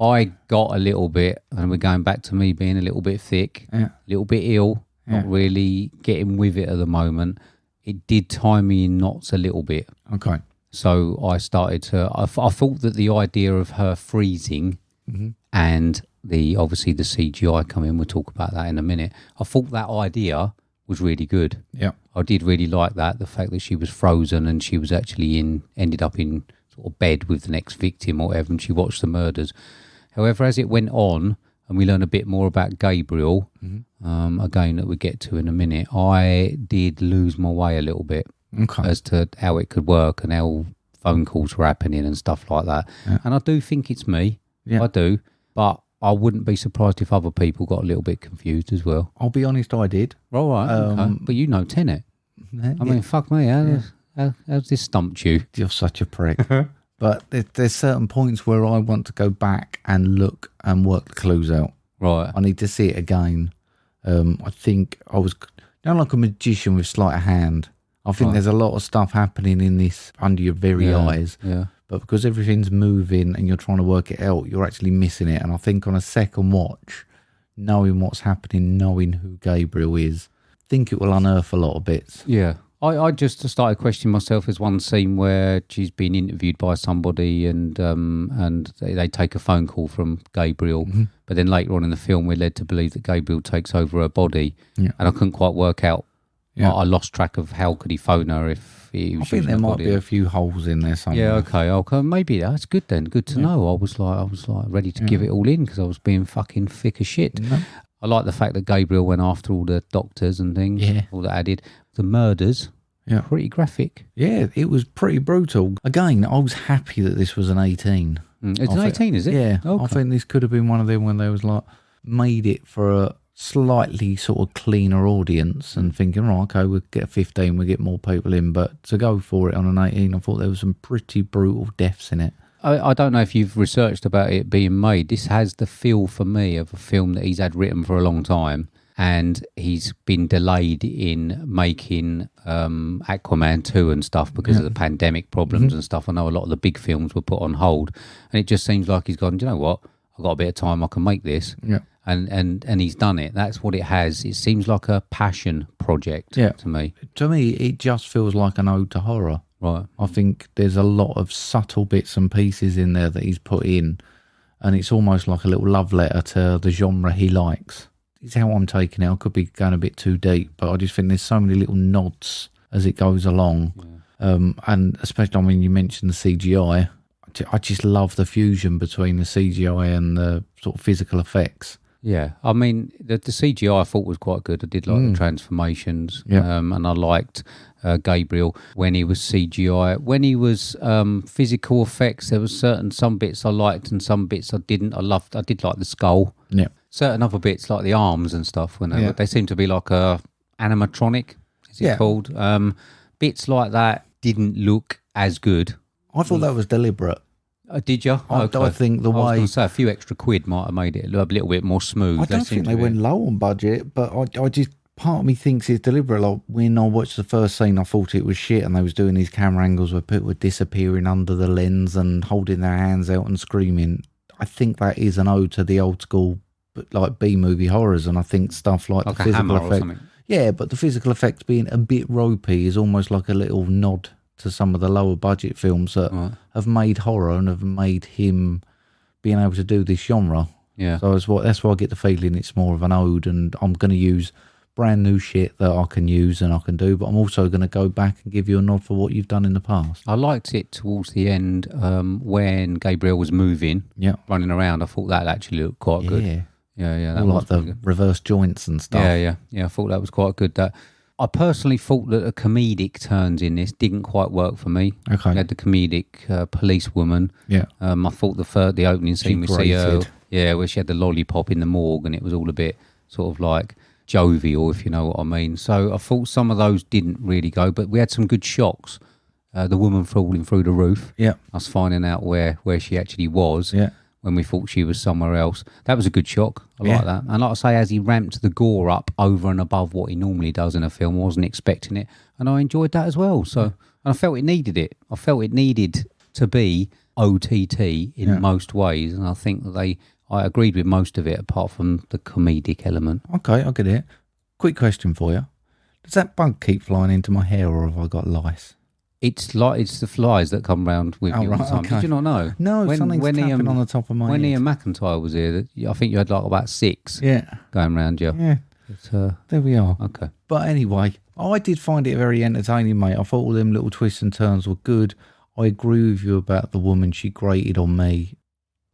I got a little bit, and we're going back to me being a little bit thick, a little bit ill, not really getting with it at the moment. It did tie me in knots a little bit. Okay. So I started to, I thought that the idea of her freezing and obviously the CGI coming, we'll talk about that in a minute. I thought that idea was really good. Yeah. I did really like that, the fact that she was frozen and she was actually ended up in sort of bed with the next victim or whatever, and she watched the murders. However, as it went on and we learned a bit more about Gabriel, again, that we get to in a minute, I did lose my way a little bit as to how it could work and how phone calls were happening and stuff like that. Yeah. And I do think it's me. Yeah. I do. But I wouldn't be surprised if other people got a little bit confused as well. I'll be honest, I did. All right. Okay. But you know Tenet. I mean, fuck me. How's this stumped you? You're such a prick. But there's certain points where I want to go back and look and work the clues out. Right. I need to see it again. I think I was like a magician with sleight of hand. I think there's a lot of stuff happening in this under your very eyes. Yeah. But because everything's moving and you're trying to work it out, you're actually missing it. And I think on a second watch, knowing what's happening, knowing who Gabriel is, I think it will unearth a lot of bits. Yeah. I just started questioning myself. There's one scene where she's been interviewed by somebody and they take a phone call from Gabriel. Mm-hmm. But then later on in the film, we're led to believe that Gabriel takes over her body. Yeah. And I couldn't quite work out. Yeah. I lost track of how could he phone her if he was. I think there might be a few holes in there somewhere. Yeah, okay. Maybe that's good then. Good to know. I was like ready to give it all in because I was being fucking thick as shit. No. I like the fact that Gabriel went after all the doctors and things. Yeah. All that added. The murders. Yeah. Pretty graphic. Yeah, it was pretty brutal. Again, I was happy that this was an 18. It's an 18, is it? Yeah. Okay. I think this could have been one of them when they was like made it for a slightly sort of cleaner audience and thinking, right, okay, we'll get a 15, we'll get more people in. But to go for it on an 18, I thought there was some pretty brutal deaths in it. I don't know if you've researched about it being made. This has the feel for me of a film that he's had written for a long time. And he's been delayed in making Aquaman 2 and stuff because of the pandemic problems and stuff. I know a lot of the big films were put on hold. And it just seems like he's gone, do you know what? I've got a bit of time, I can make this. Yeah. And he's done it. That's what it has. It seems like a passion project to me. To me, it just feels like an ode to horror. Right. I think there's a lot of subtle bits and pieces in there that he's put in. And it's almost like a little love letter to the genre he likes. It's how I'm taking it. I could be going a bit too deep, but I just think there's so many little nods as it goes along. Yeah. And especially, I mean, you mentioned the CGI. I just love the fusion between the CGI and the sort of physical effects. Yeah, I mean, the CGI I thought was quite good. I did like the transformations, and I liked Gabriel when he was CGI. When he was physical effects, there was some bits I liked and some bits I didn't. I did like the skull. Yeah. Certain other bits like the arms and stuff when they seem to be like a animatronic, is it called? Bits like that didn't look as good. I thought that was deliberate. Did you? I think the way... I was going to say a few extra quid might have made it a little bit more smooth. I don't think they went low on budget, but I just... Part of me thinks it's deliberate. Like, when I watched the first scene, I thought it was shit, and they was doing these camera angles where people were disappearing under the lens and holding their hands out and screaming. I think that is an ode to the old school, like, B-movie horrors, and I think stuff like the physical effects... Yeah, but the physical effects being a bit ropey is almost like a little nod to some of the lower budget films that have made horror and have made him being able to do this genre. Yeah. So that's why I get the feeling it's more of an ode, and I'm going to use brand new shit that I can use and I can do, but I'm also going to go back and give you a nod for what you've done in the past. I liked it towards the end when Gabriel was moving, running around. I thought that actually looked quite good. Yeah. That all like the reverse joints and stuff. Yeah. I thought that was quite good. I personally thought that the comedic turns in this didn't quite work for me. Okay. You had the comedic policewoman. Yeah. I thought the opening scene we see her, where she had the lollipop in the morgue, and it was all a bit sort of like jovial, if you know what I mean. So I thought some of those didn't really go, but we had some good shocks. The woman falling through the roof. Yeah. Us finding out where she actually was. Yeah. When we thought she was somewhere else. That was a good shock. I like that. And like I say, as he ramped the gore up over and above what he normally does in a film, I wasn't expecting it. And I enjoyed that as well. So, and I felt it needed it. I felt it needed to be OTT in most ways. And I think that I agreed with most of it, apart from the comedic element. Okay, I get it. Quick question for you. Does that bug keep flying into my hair, or have I got lice? It's the flies that come round with you all the time. Okay. Did you not know? No, something's tapping on the top of my When head. Ian McIntyre was here, I think you had like about 6 going round you. Yeah. But, there we are. Okay. But anyway, I did find it very entertaining, mate. I thought all them little twists and turns were good. I agree with you about the woman. She grated on me.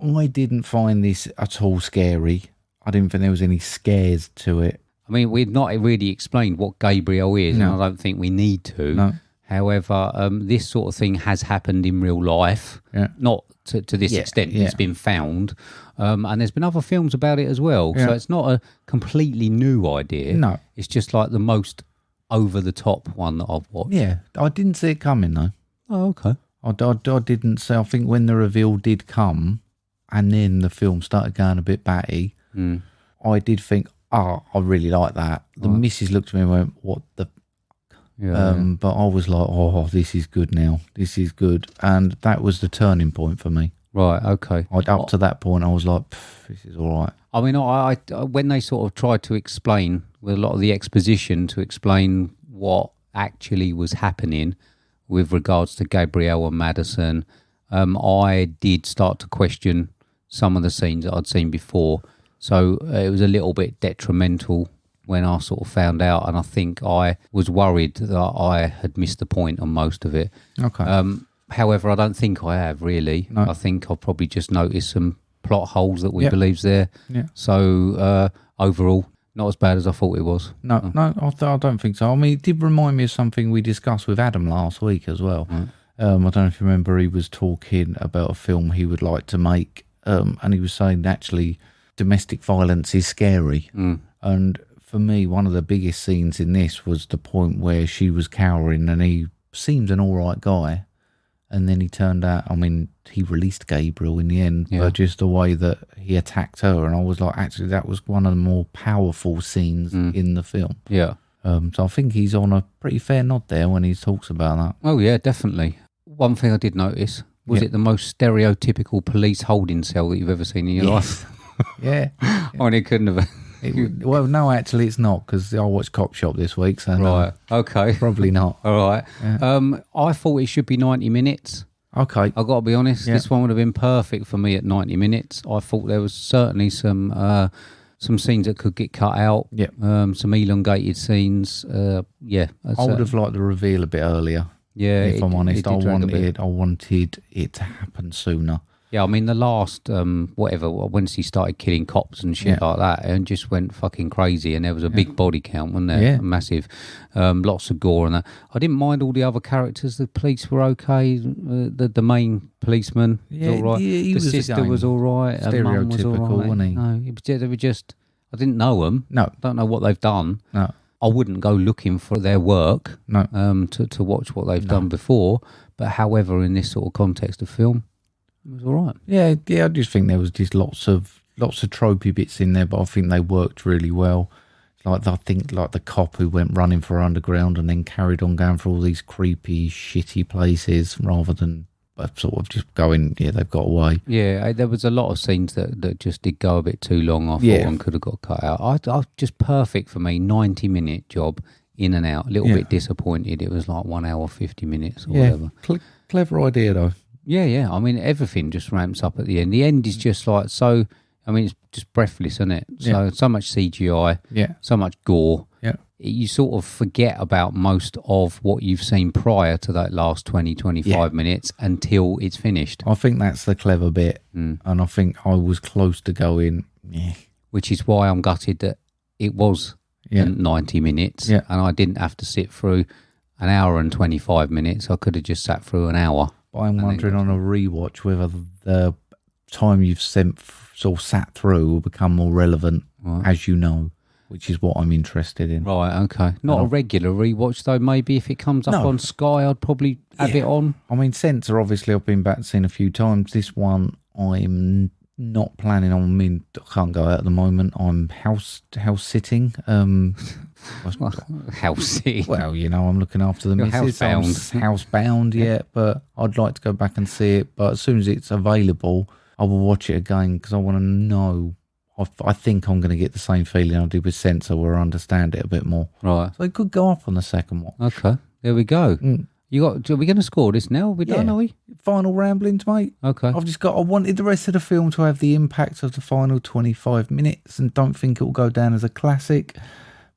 I didn't find this at all scary. I didn't think there was any scares to it. I mean, we've not really explained what Gabriel is, and I don't think we need to. No. However, this sort of thing has happened in real life, not to this extent. It's been found, and there's been other films about it as well. So it's not a completely new idea. No. It's just like the most over-the-top one that I've watched. Yeah, I didn't see it coming, though. Oh, okay. I didn't see. I think when the reveal did come, and then the film started going a bit batty, I did think, I really like that. The missus looked at me and went, what the... But I was like, oh, this is good now. This is good. And that was the turning point for me. Right, okay. Up to that point, I was like, this is all right. I mean, I when they sort of tried to explain, with a lot of the exposition, to explain what actually was happening with regards to Gabrielle and Madison, I did start to question some of the scenes that I'd seen before. So it was a little bit detrimental when I sort of found out, and I think I was worried that I had missed the point on most of it. Okay. However, I don't think I have, really. No. I think I've probably just noticed some plot holes that we believe's there. Yeah. So overall, not as bad as I thought it was. No, I don't think so. I mean, it did remind me of something we discussed with Adam last week as well. I don't know if you remember, he was talking about a film he would like to make, and he was saying actually domestic violence is scary. And for me, one of the biggest scenes in this was the point where she was cowering and he seemed an all right guy. And then he turned out, I mean, he released Gabriel in the end, but just the way that he attacked her. And I was like, actually, that was one of the more powerful scenes in the film. Yeah. So I think he's on a pretty fair nod there when he talks about that. Oh, yeah, definitely. One thing I did notice, was it the most stereotypical police holding cell that you've ever seen in your life? Yeah. I mean, it couldn't have... Well, no, actually, it's not, because I watched Cop Shop this week, so right, okay, probably not. All right. I thought it should be 90 minutes. Okay, I've got to be honest. This one would have been perfect for me at 90 minutes. I thought there was certainly some scenes that could get cut out. Yeah, some elongated scenes. I would have liked the reveal a bit earlier. Yeah, if I'm honest, I wanted it to happen sooner. Yeah, I mean, the last, once he started killing cops and shit like that, and just went fucking crazy, and there was a big body count, wasn't there? Yeah. Massive. Lots of gore and that. I didn't mind all the other characters. The police were okay. The main policeman was all right. He the was sister was all right. Her mum was all right. Wasn't he? No, they were just, I didn't know them. No. Don't know what they've done. No. I wouldn't go looking for their work to watch what they've done before. But however, in this sort of context of film, It was all right. Yeah. I just think there was just lots of tropey bits in there, but I think they worked really well. Like I think like the cop who went running for underground and then carried on going for all these creepy, shitty places rather than sort of just going, they've got away. Yeah, there was a lot of scenes that just did go a bit too long, I thought, and could have got cut out. I just perfect for me, 90-minute job, in and out. A little bit disappointed. It was like 1 hour, 50 minutes or whatever. Clever idea, though. Yeah. I mean, everything just ramps up at the end. The end is just like so... I mean, it's just breathless, isn't it? So much CGI, so much gore. Yeah. You sort of forget about most of what you've seen prior to that last 20, 25 minutes until it's finished. I think that's the clever bit. And I think I was close to going, Which is why I'm gutted that it was 90 minutes and I didn't have to sit through an hour and 25 minutes. I could have just sat through an hour. But I'm wondering on a rewatch whether the time you've sat through will become more relevant, as you know, which is what I'm interested in. Right, okay. Not a regular rewatch, though. Maybe if it comes up on Sky, I'd probably have it on. I mean, Censor, obviously, I've been back and seen a few times. This one, I'm not planning on. I mean, I can't go out at the moment. I'm house sitting. House sitting? Well, I'm looking after the missus. Housebound, but I'd like to go back and see it. But as soon as it's available, I will watch it again because I want to know. I think I'm going to get the same feeling I did with Censor, where I understand it a bit more. Right. So it could go up on the second watch. Okay. There we go. Are we going to score this now? Are we done, are we? Final ramblings, mate. Okay. I wanted the rest of the film to have the impact of the final 25 minutes and don't think it will go down as a classic.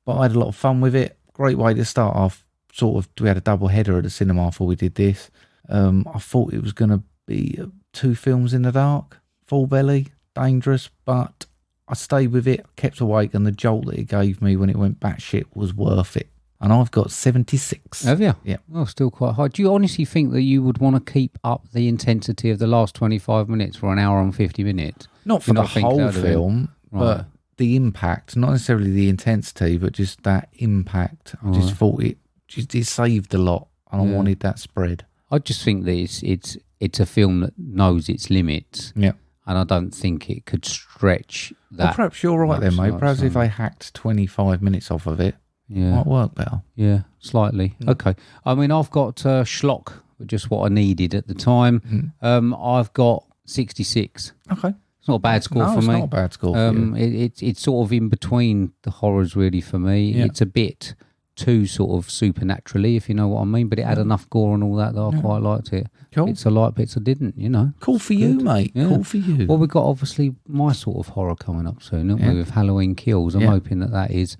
But I had a lot of fun with it. Great way to start off. We had a double header at the cinema before we did this. I thought it was going to be 2 films in the dark, full belly, dangerous, but I stayed with it, kept awake, and the jolt that it gave me when it went batshit was worth it. And I've got 76. Have you? Yeah. Oh, still quite high. Do you honestly think that you would want to keep up the intensity of the last 25 minutes for an hour and 50 minutes? Not for the whole film, but the impact, not necessarily the intensity, but just that impact. I just thought it saved a lot, and I wanted that spread. I just think that it's a film that knows its limits. Yeah. And I don't think it could stretch that. Well, perhaps you're right there, mate. Perhaps if I hacked 25 minutes off of it, it might work better. Yeah, slightly. Okay. I mean, I've got schlock, just what I needed at the time. I've got 66. Okay. It's not a bad score for me. It's not a bad score for you. It's sort of in between the horrors, really, for me. Yeah. It's a bit too sort of supernaturally, if you know what I mean, but it had enough gore and all that I quite liked it. Cool. Bits I liked, bits I didn't, Cool for you, mate. Yeah. Cool for you. Well, we've got obviously my sort of horror coming up soon, haven't we, with Halloween Kills. I'm hoping that is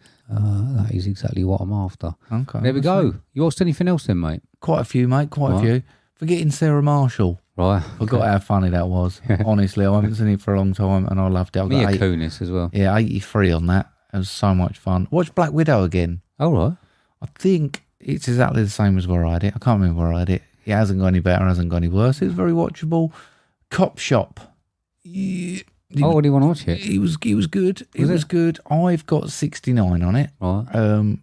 exactly what I'm after. Okay. There we go. You watched anything else then, mate? Quite a few, mate. Quite a few. Forgetting Sarah Marshall. Right. Forgot how funny that was. Honestly, I haven't seen it for a long time and I loved it. Mia Kunis as well. Yeah, 83 on that. It was so much fun. Watch Black Widow again. Oh, right. I think it's exactly the same as where I had it. I can't remember where I had it. It hasn't got any better, hasn't got any worse. It was very watchable. Cop Shop. What do you want to watch it? It was good. It was good. I've got 69 on it. Right.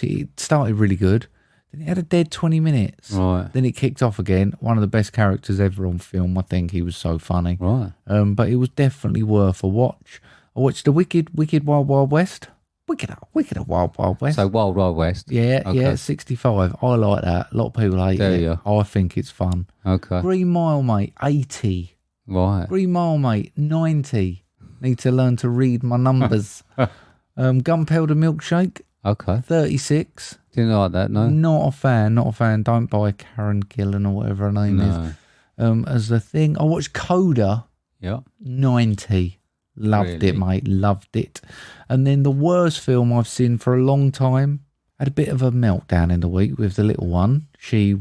It started really good. Then it had a dead 20 minutes. Right. Then it kicked off again. One of the best characters ever on film. I think he was so funny. Right. But it was definitely worth a watch. I watched the Wicked Wild Wild West. Wicked Wild Wild West. So Wild Wild West. Yeah, okay. Yeah, 65. I like that. A lot of people hate it. I think it's fun. Okay. Green Mile, mate, 80. Right. Green Mile, mate, 90. Need to learn to read my numbers. Gunpowder Milkshake. Okay. 36. Didn't like that, no? Not a fan. Don't buy Karen Gillan or whatever her name is. As the thing. I watched Coda. Yeah. 90. Loved it, mate. Loved it. And then the worst film I've seen for a long time. Had a bit of a meltdown in the week with the little one. She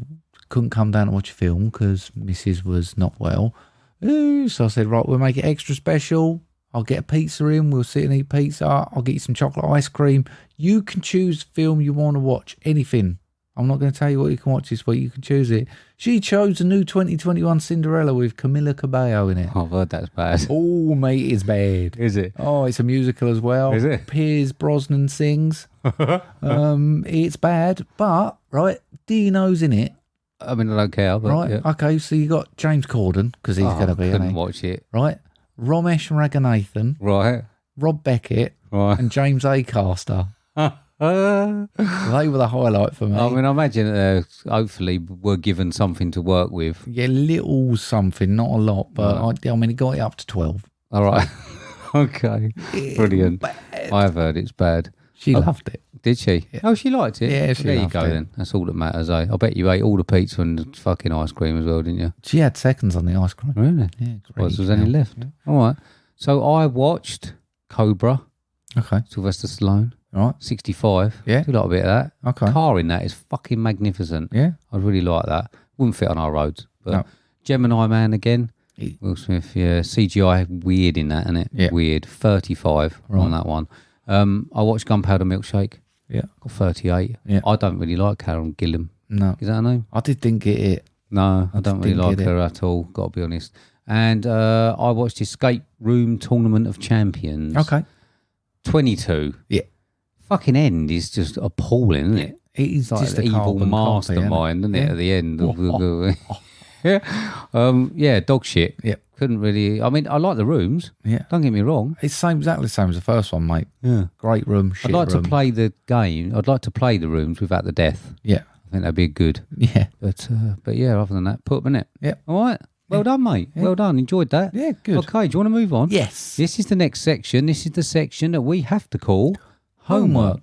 couldn't come down to watch a film because Mrs. was not well. So I said, right, we'll make it extra special. I'll get a pizza in. We'll sit and eat pizza. I'll get you some chocolate ice cream. You can choose the film you want to watch. Anything. I'm not going to tell you what you can watch this week. You can choose it. She chose the new 2021 Cinderella with Camila Cabello in it. I've heard that's bad. Oh, mate, it's bad. Is it? Oh, it's a musical as well. Is it? Piers Brosnan sings. It's bad, but, right, Dino's in it. I mean, I don't care. But, right. Yeah. Okay, so you got James Corden, because he's going to be, couldn't watch it. Right. Ramesh Ranganathan. Right. Rob Beckett. Right. And James Acaster. They were the highlight for me. I mean, I imagine hopefully we're given something to work with. Yeah, little something, not a lot, but I mean, it got it up to 12. All right. Okay. Brilliant. Bad. I have heard it's bad. She loved it. Did she? Yeah. Oh, she liked it? Yeah, she There you loved go it. then. That's all that matters, eh? I bet you ate all the pizza and the fucking ice cream as well, didn't you? She had seconds on the ice cream. Really? Yeah, Well, there was any left. Yeah. All right. So I watched Cobra. Okay. Sylvester Stallone. All right. 65. Yeah. Do like a bit of that. Okay. Car in that is fucking magnificent. Yeah. I'd really like that. Wouldn't fit on our roads. But No. Gemini Man again. Will Smith, yeah. CGI weird in that, isn't it? Yeah. Weird. 35 on that one. I watched Gunpowder Milkshake. Yeah. Got 38. Yeah. I don't really like Karen Gillan. No. Is that her name? I didn't get it. No, I don't really didn't like get her at all, got to be honest. And I watched Escape Room Tournament of Champions. Okay. 22. Yeah. Fucking end is just appalling, isn't it? It is Like just an a evil carbon mastermind, isn't it, at the end? Yeah. Yeah, dog shit. Yeah. Couldn't really... I mean, I like the rooms. Yeah. Don't get me wrong. It's exactly the same as the first one, mate. Yeah. Great room, shit I'd like room. to play the game. I'd like to play the rooms without the death. Yeah. I think that'd be good. Yeah. But yeah, other than that, put them in it. Yeah. All right. Well done, mate. Yeah. Well done. Enjoyed that. Yeah, good. Okay, do you want to move on? Yes. This is the next section. This is the section that we have to call Homework.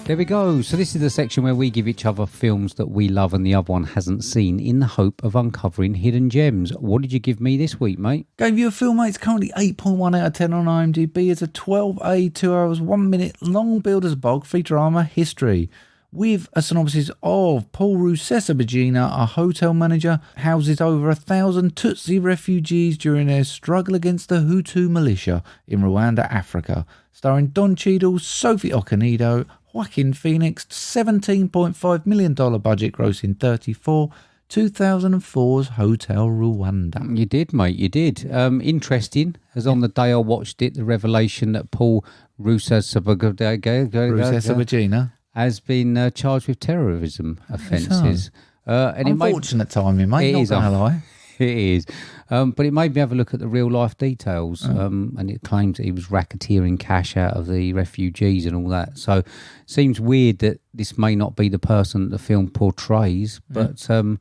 There we go. So this is the section where we give each other films that we love and the other one hasn't seen in the hope of uncovering hidden gems. What did you give me this week, mate? Gave you a film, mate. It's currently 8.1 out of 10 on IMDb. It's a 12A, 2 hours, 1 minute long builder's bog feature drama history with a synopsis of Paul Rusesabagina, a hotel manager, houses over 1,000 Tutsi refugees during their struggle against the Hutu militia in Rwanda, Africa. Starring Don Cheadle, Sophie Okonedo, Joaquin Phoenix, $17.5 million budget, grossing 34, 2004's Hotel Rwanda. You did, mate, you did. Interesting, as on the day I watched it, the revelation that Paul Rusesabagina has been charged with terrorism offences. And unfortunate timing, mate, not going to lie. It is. But it made me have a look at the real life details. And it claims that he was racketeering cash out of the refugees and all that. So it seems weird that this may not be the person that the film portrays. But I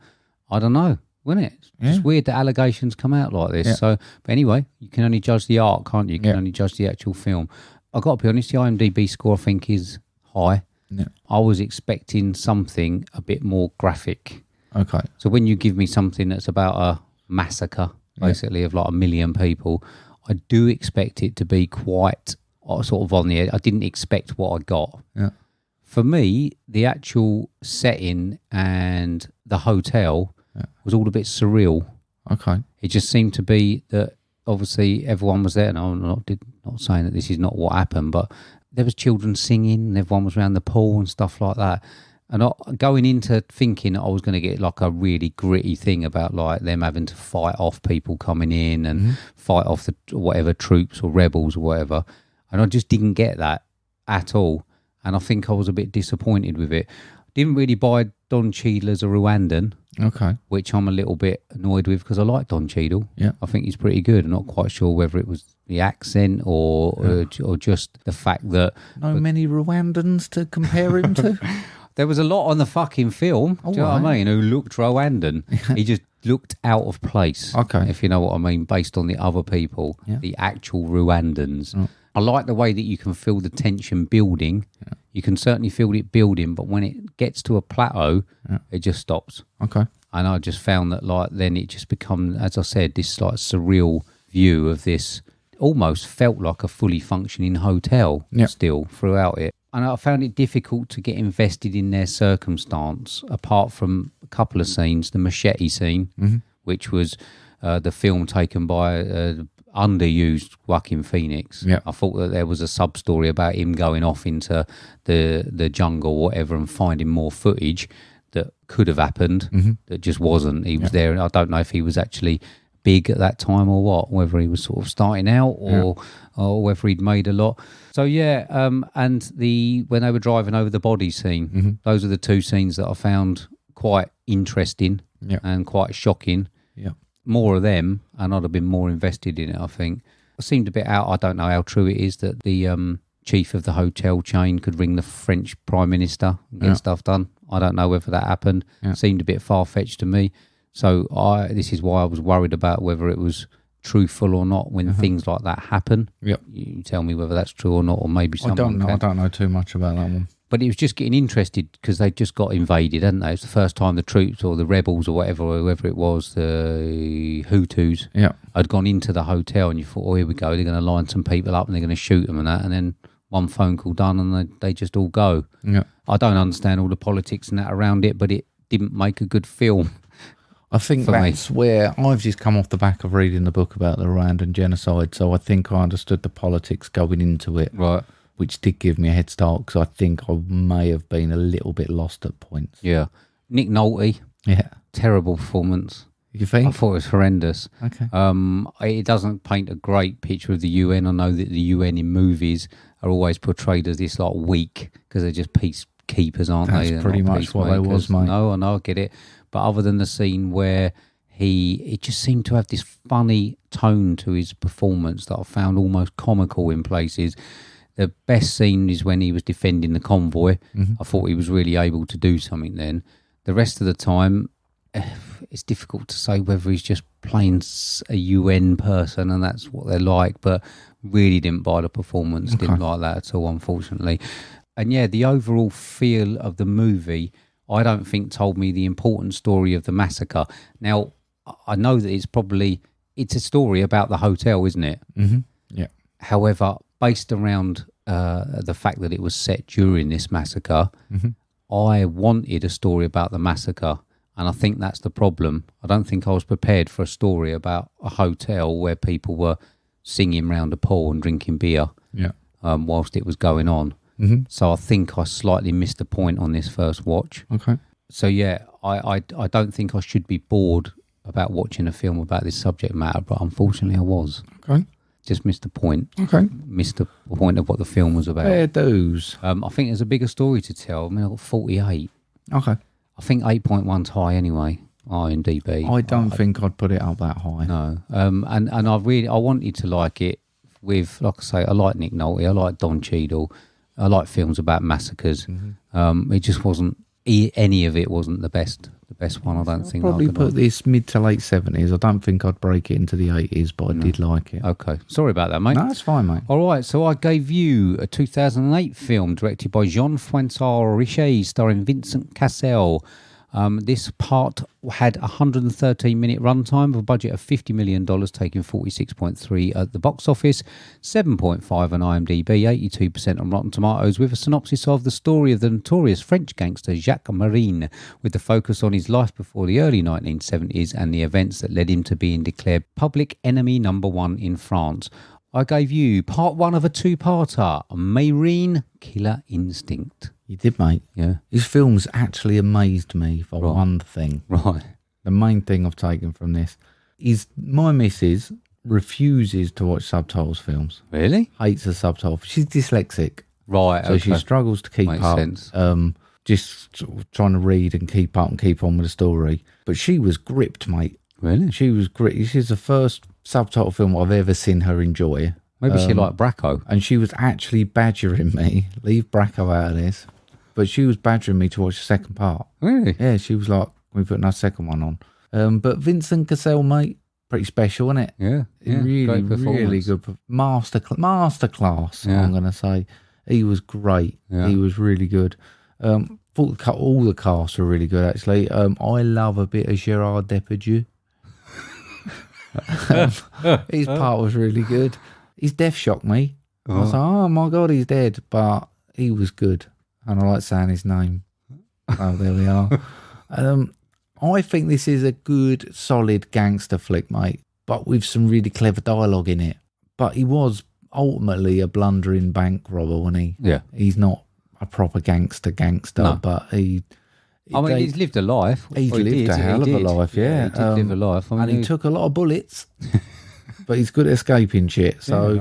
don't know, wouldn't it? It's just weird that allegations come out like this. Yeah. So, but anyway, you can only judge the art, can't you? You can only judge the actual film. I've got to be honest, the IMDb score I think is high. Yeah. I was expecting something a bit more graphic. Okay. So when you give me something that's about a massacre, basically, of like 1 million people, I do expect it to be quite sort of on the edge. I didn't expect what I got. Yeah. For me, the actual setting and the hotel was all a bit surreal. Okay. It just seemed to be that obviously everyone was there, and I'm not saying that this is not what happened, but there was children singing and everyone was around the pool and stuff like that. And going into thinking I was going to get like a really gritty thing about like them having to fight off people coming in and fight off the whatever troops or rebels or whatever. And I just didn't get that at all. And I think I was a bit disappointed with it. Didn't really buy Don Cheadle as a Rwandan. Okay. Which I'm a little bit annoyed with because I like Don Cheadle. Yeah. I think he's pretty good. I'm not quite sure whether it was the accent or just the fact that... Many Rwandans to compare him to? There was a lot on the fucking film, do you know what I mean, who looked Rwandan. He just looked out of place, if you know what I mean, based on the other people, the actual Rwandans. I like the way that you can feel the tension building. Yeah. You can certainly feel it building, but when it gets to a plateau, it just stops. Okay. And I just found that like then it just becomes, as I said, this like surreal view of this, almost felt like a fully functioning hotel still throughout it. And I found it difficult to get invested in their circumstance, apart from a couple of scenes, the machete scene, which was the film taken by underused Joaquin Phoenix. Yeah. I thought that there was a sub-story about him going off into the jungle or whatever and finding more footage that could have happened that just wasn't. He was there, and I don't know if he was actually big at that time or what, whether he was sort of starting out or whether he'd made a lot. So and when they were driving over the body scene, those are the two scenes that I found quite interesting and quite shocking. Yeah. More of them, and I'd have been more invested in it, I think. It seemed a bit out, I don't know how true it is, that the chief of the hotel chain could ring the French Prime Minister and get stuff done. I don't know whether that happened. It seemed a bit far-fetched to me. So this is why I was worried about whether it was truthful or not when things like that happen. Yep. You tell me whether that's true or not, or maybe someone I don't know too much about that one. But it was just getting interested because they just got invaded, hadn't they? It's the first time the troops or the rebels or whoever it was, the Hutus, had gone into the hotel, and you thought, oh, here we go, they're going to line some people up and they're going to shoot them and that, and then one phone call done and they just all go. Yeah. I don't understand all the politics and that around it, but it didn't make a good film. I think that's where I've just come off the back of reading the book about the Rwandan genocide, so I think I understood the politics going into it. Right. Which did give me a head start, because I think I may have been a little bit lost at points. Yeah. Nick Nolte. Yeah. Terrible performance. You think? I thought it was horrendous. Okay. It doesn't paint a great picture of the UN. I know that the UN in movies are always portrayed as this like weak, because they're just peacekeepers, aren't they? That's pretty much what they was, mate. No, I know, I get it. But other than the scene where it just seemed to have this funny tone to his performance that I found almost comical in places. The best scene is when he was defending the convoy. I thought he was really able to do something then. The rest of the time, it's difficult to say whether he's just playing a UN person and that's what they're like, but really didn't buy the performance, didn't like that at all, unfortunately. And the overall feel of the movie, I don't think told me the important story of the massacre. Now, I know that it's a story about the hotel, isn't it? Mm-hmm. Yeah. However, based around the fact that it was set during this massacre, I wanted a story about the massacre, and I think that's the problem. I don't think I was prepared for a story about a hotel where people were singing round a pool and drinking beer whilst it was going on. So I think I slightly missed the point on this first watch. Okay. So I don't think I should be bored about watching a film about this subject matter, but unfortunately I was. Okay. Just missed the point. Okay. Missed the point of what the film was about. Fair dues. I think there's a bigger story to tell. I mean, I got 48. Okay. I think 8.1's high anyway. IMDb. I don't think I'd put it up that high. No. And I wanted to like it with, like I say, I like Nick Nolte, I like Don Cheadle, I like films about massacres. It just wasn't, any of it wasn't the best one, I don't think. I'd probably put this mid to late 70s. I don't think I'd break it into the 80s, but I did like it. Okay. Sorry about that, mate. No, that's fine, mate. All right, so I gave you a 2008 film directed by Jean-Francois Richet, starring Vincent Cassel. This part had a 113-minute runtime with a budget of $50 million, taking 46.3 at the box office, 7.5 on IMDb, 82% on Rotten Tomatoes, with a synopsis of the story of the notorious French gangster Jacques Marine, with the focus on his life before the early 1970s and the events that led him to being declared public enemy number one in France. I gave you part one of a two-parter, Mesrine, Killer Instinct. You did, mate. Yeah. His films actually amazed me for one thing. Right. The main thing I've taken from this is my missus refuses to watch subtitles films. Really? Hates the subtitles. She's dyslexic. Right, so she struggles to keep up. Sense. Just sort of trying to read and keep up and keep on with the story. But she was gripped, mate. Really? She was gripped. She's the first subtitle film I've ever seen her enjoy. Maybe she liked Bracco. And she was actually badgering me. Leave Bracco out of this. But she was badgering me to watch the second part. Really? Yeah, she was like, we put no second one on. But Vincent Cassel, mate, pretty special, isn't it? Yeah. Really, really good. Masterclass, Yeah. I'm going to say. He was great. Yeah. He was really good. Thought all the cast were really good, actually. I love a bit of Gerard Depardieu. His part was really good. His death shocked me. I was like, oh my God, he's dead. But he was good. And I like saying his name. Oh, there we are. I think this is a good, solid gangster flick, mate. but with some really clever dialogue in it. But he was ultimately a blundering bank robber, wasn't he? Yeah. He's not a proper gangster, No. but he... he's lived a life. He's lived a hell of a life, yeah. He did live a life. And he took a lot of bullets, but he's good at escaping shit. So,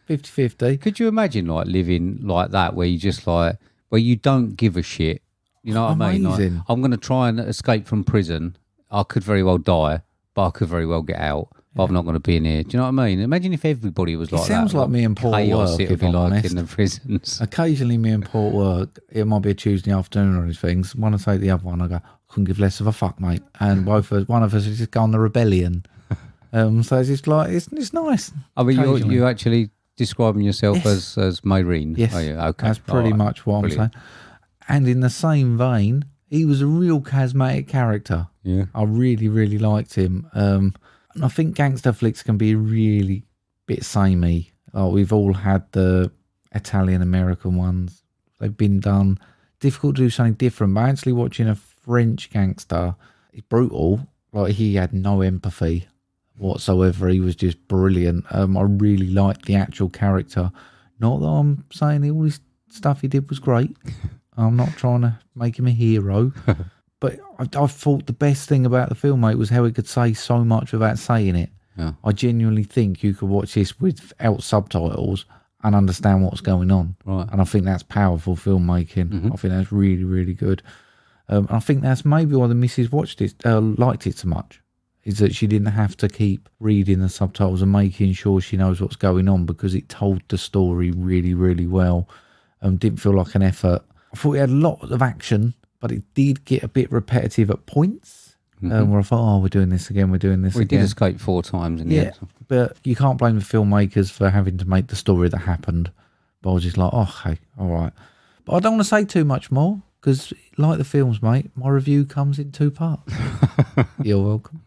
50-50. Could you imagine like living like that, where you just like, where you don't give a shit? You know what I mean? Like, I'm going to try and escape from prison. I could very well die, but I could very well get out. But I'm not going to be in here. Do you know what I mean? Imagine if everybody was like that. It sounds like me in Port Work, it would be like in the prisons. Occasionally me in Port Work, it might be a Tuesday afternoon or these things. When I take the other one, I go, I couldn't give less of a fuck, mate. And one of us is just go on the rebellion. So it's just like, it's nice. I mean, you're actually describing yourself as Mesrine. Yes. Oh, yeah, okay. That's pretty much what I'm saying. And in the same vein, he was a real charismatic character. Yeah. I really, really liked him. And I think gangster flicks can be really bit samey. We've all had the Italian-American ones. They've been done. Difficult to do something different. But actually watching a French gangster, he's brutal. Like, he had no empathy whatsoever. He was just brilliant. I really liked the actual character. Not that I'm saying all this stuff he did was great. I'm not trying to make him a hero. But I thought the best thing about the film, mate, was how he could say so much without saying it. Yeah. I genuinely think you could watch this without subtitles and understand what's going on. Right. And I think that's powerful filmmaking. Mm-hmm. I think that's really, really good. And I think that's maybe why the missus liked it so much, is that she didn't have to keep reading the subtitles and making sure she knows what's going on, because it told the story really, really well. Didn't feel like an effort. I thought it had a lot of action, but it did get a bit repetitive at points, where I thought, we're doing this again, We did escape 4 times in the end. But you can't blame the filmmakers for having to make the story that happened. But I was just like, okay, all right. But I don't want to say too much more, because like the films, mate, my review comes in 2 parts. You're welcome.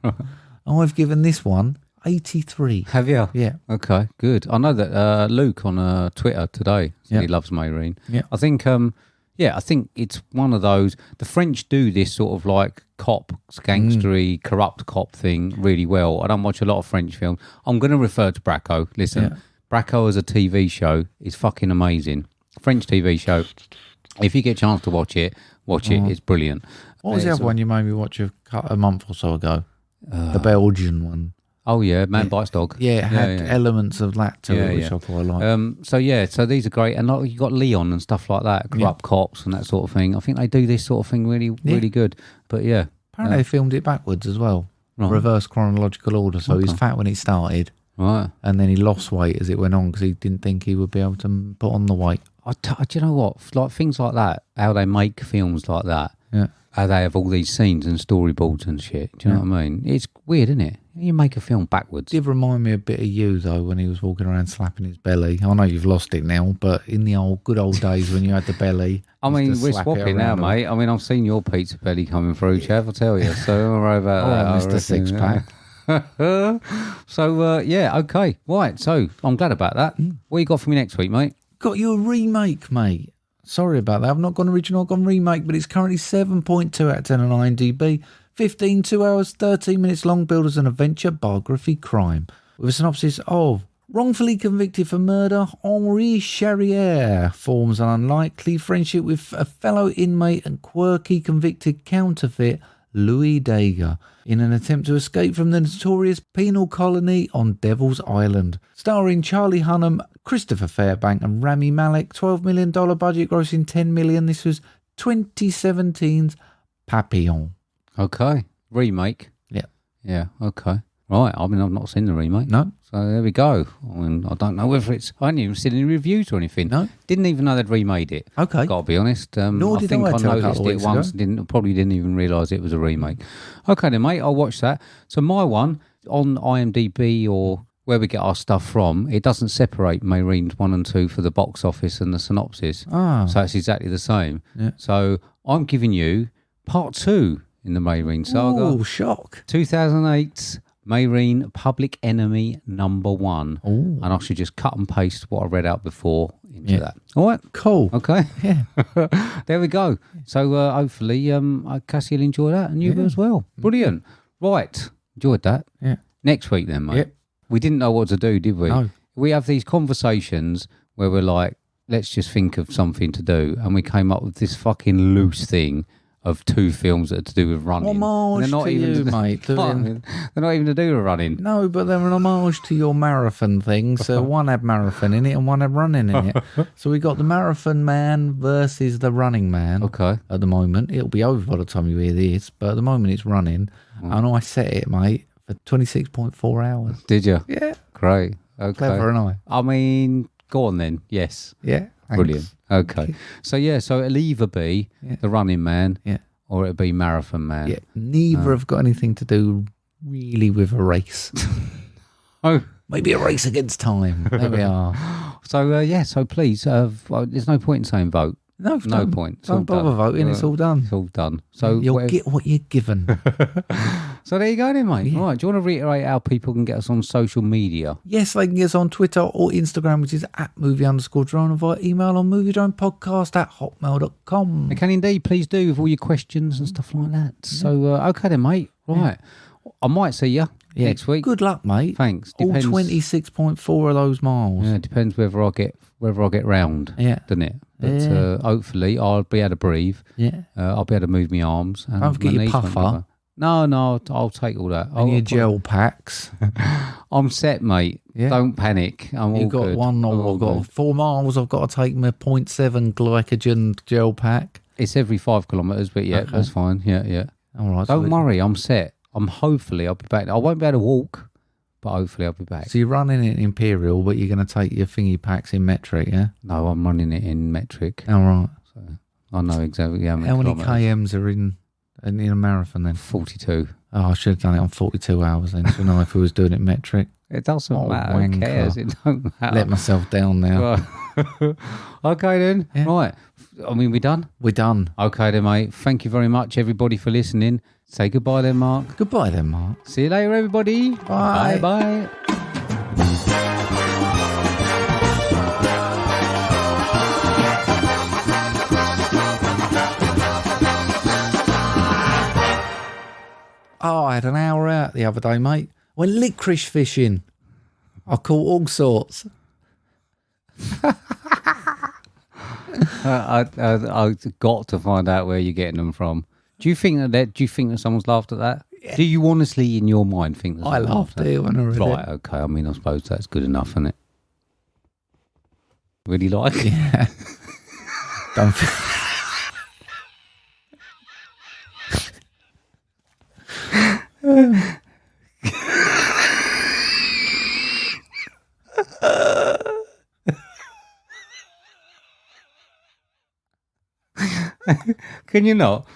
I've given this one 83. Have you? Yeah. Okay, good. I know that Luke on Twitter today said he loves Mesrine. Yeah. I think... I think it's one of those. The French do this sort of like cop, gangstery, corrupt cop thing really well. I don't watch a lot of French films. I'm going to refer to Bracco. Listen, Bracco as a TV show is fucking amazing. French TV show. If you get a chance to watch it. It's brilliant. What was the other one you made me watch a month or so ago? The Belgian one. Oh yeah, Man Bites Dog. Yeah, it had elements of that to it, which I quite like. So these are great, and you got Leon and stuff like that, corrupt cops and that sort of thing. I think they do this sort of thing really, really good. But yeah, apparently they filmed it backwards as well, reverse chronological order. So he was fat when it started, right, and then he lost weight as it went on because he didn't think he would be able to put on the weight. Do you know what? Like things like that, how they make films like that. Yeah. How they have all these scenes and storyboards and shit. Do you know what I mean? It's weird, isn't it? You make a film backwards. It did remind me a bit of you, though, when he was walking around slapping his belly. I know you've lost it now, but in the good old days when you had the belly... I mean, we're swapping now, mate. I mean, I've seen your pizza belly coming through, Chav, I'll tell you. So don't worry about that. All right, Mr. Six-Pack. So, okay. Right, so I'm glad about that. What you got for me next week, mate? Got you a remake, mate. Sorry about that. I've not gone original, I've gone remake, but it's currently 7.2 out of 10 on IMDb. 15, 2 hours, 13 minutes long, billed as an adventure biography crime. With a synopsis of: wrongfully convicted for murder, Henri Charrière forms an unlikely friendship with a fellow inmate and quirky convicted counterfeit, Louis Daguerre, in an attempt to escape from the notorious penal colony on Devil's Island. Starring Charlie Hunnam, Christopher Fairbank and Rami Malek. $12 million budget, grossing $10 million. This was 2017's Papillon. Okay. Remake. Yeah. Yeah, okay. Right, I mean, I've not seen the remake. No. So there we go. I mean, I don't know whether it's... I hadn't even seen any reviews or anything. No. Didn't even know they'd remade it. Okay. Got to be honest. Nor did I noticed it once. Probably didn't even realise it was a remake. Okay then, mate, I'll watch that. So my one, on IMDb or where we get our stuff from, it doesn't separate Mesrine 1 and 2 for the box office and the synopsis. Ah. So it's exactly the same. Yeah. So I'm giving you part 2 in the Mesrine saga. Oh, shock. 2008's Mesrine Public Enemy #1. Ooh. And I should just cut and paste what I read out before into that. All right. Cool. Okay. Yeah. There we go. So hopefully Cassie will enjoy that and you as well. Brilliant. Right. Enjoyed that. Yeah. Next week then, mate. Yep. We didn't know what to do, did we? No. We have these conversations where we're like, let's just think of something to do. And we came up with this fucking loose thing of 2 films that are to do with running. Homage to you, mate. They're not even to do with running. No, but they're an homage to your marathon thing. So one had marathon in it and one had running in it. So we got the marathon man versus the running man. Okay. At the moment. It'll be over by the time you hear this. But at the moment it's running. And I set it, mate, for 26.4 hours. Did you? Yeah. Great. Okay. Clever, and I mean, go on then. Yes. Yeah. Thanks. Brilliant. Okay. So it'll either be the running man or it'll be marathon man. Yeah. Neither have got anything to do really with a race. Oh. Maybe a race against time. There we are. So please, there's no point in saying vote. No point. It's don't bother voting. It's all done. It's all done. So you'll get what you're given. So there you go then, mate. Right. Do you want to reiterate how people can get us on social media? Yes, they can get us on Twitter or Instagram, which is @movie_drone, or via email on moviedronepodcast@hotmail.com. They can indeed. Please do, with all your questions and stuff like that. So, okay then, mate. Right. I might see you next week. Good luck, mate. Thanks. Depends. All 26.4 of those miles. Yeah, it depends whether I get round. Yeah. Doesn't it? But hopefully I'll be able to breathe. Yeah. I'll be able to move my arms. And don't forget your puffer. No, I'll take all that. And your gel packs. I'm set, mate. Yeah. Don't panic. I'm all good. You've got 4 miles. I've got to take my 0.7 glycogen gel pack. It's every 5 kilometres, but that's fine. Yeah. All right. Don't worry, I'm set. Hopefully I'll be back. I won't be able to walk, but hopefully I'll be back. So you're running it in Imperial, but you're going to take your thingy packs in metric, yeah? No, I'm running it in metric. All right. So I know exactly how many kms are in a marathon then? 42. Oh, I should have done it on 42 hours then. So now if we was doing it metric. It doesn't matter. Who cares? It don't matter. Let myself down now. Okay then. Yeah. Right. I mean, we're done? We're done. Okay then, mate. Thank you very much, everybody, for listening. Say goodbye then, Marc. Goodbye then, Marc. See you later, everybody. Bye. Bye. Oh, I had an hour out the other day, mate. Went licorice fishing. I caught all sorts. I've got to find out where you're getting them from. Do you think that someone's laughed at that? Yeah. Do you honestly, in your mind, think that? I laughed at it when I read it. Right, okay. I mean, I suppose that's good enough, isn't it? Really like it? Yeah. Don't. Can you not?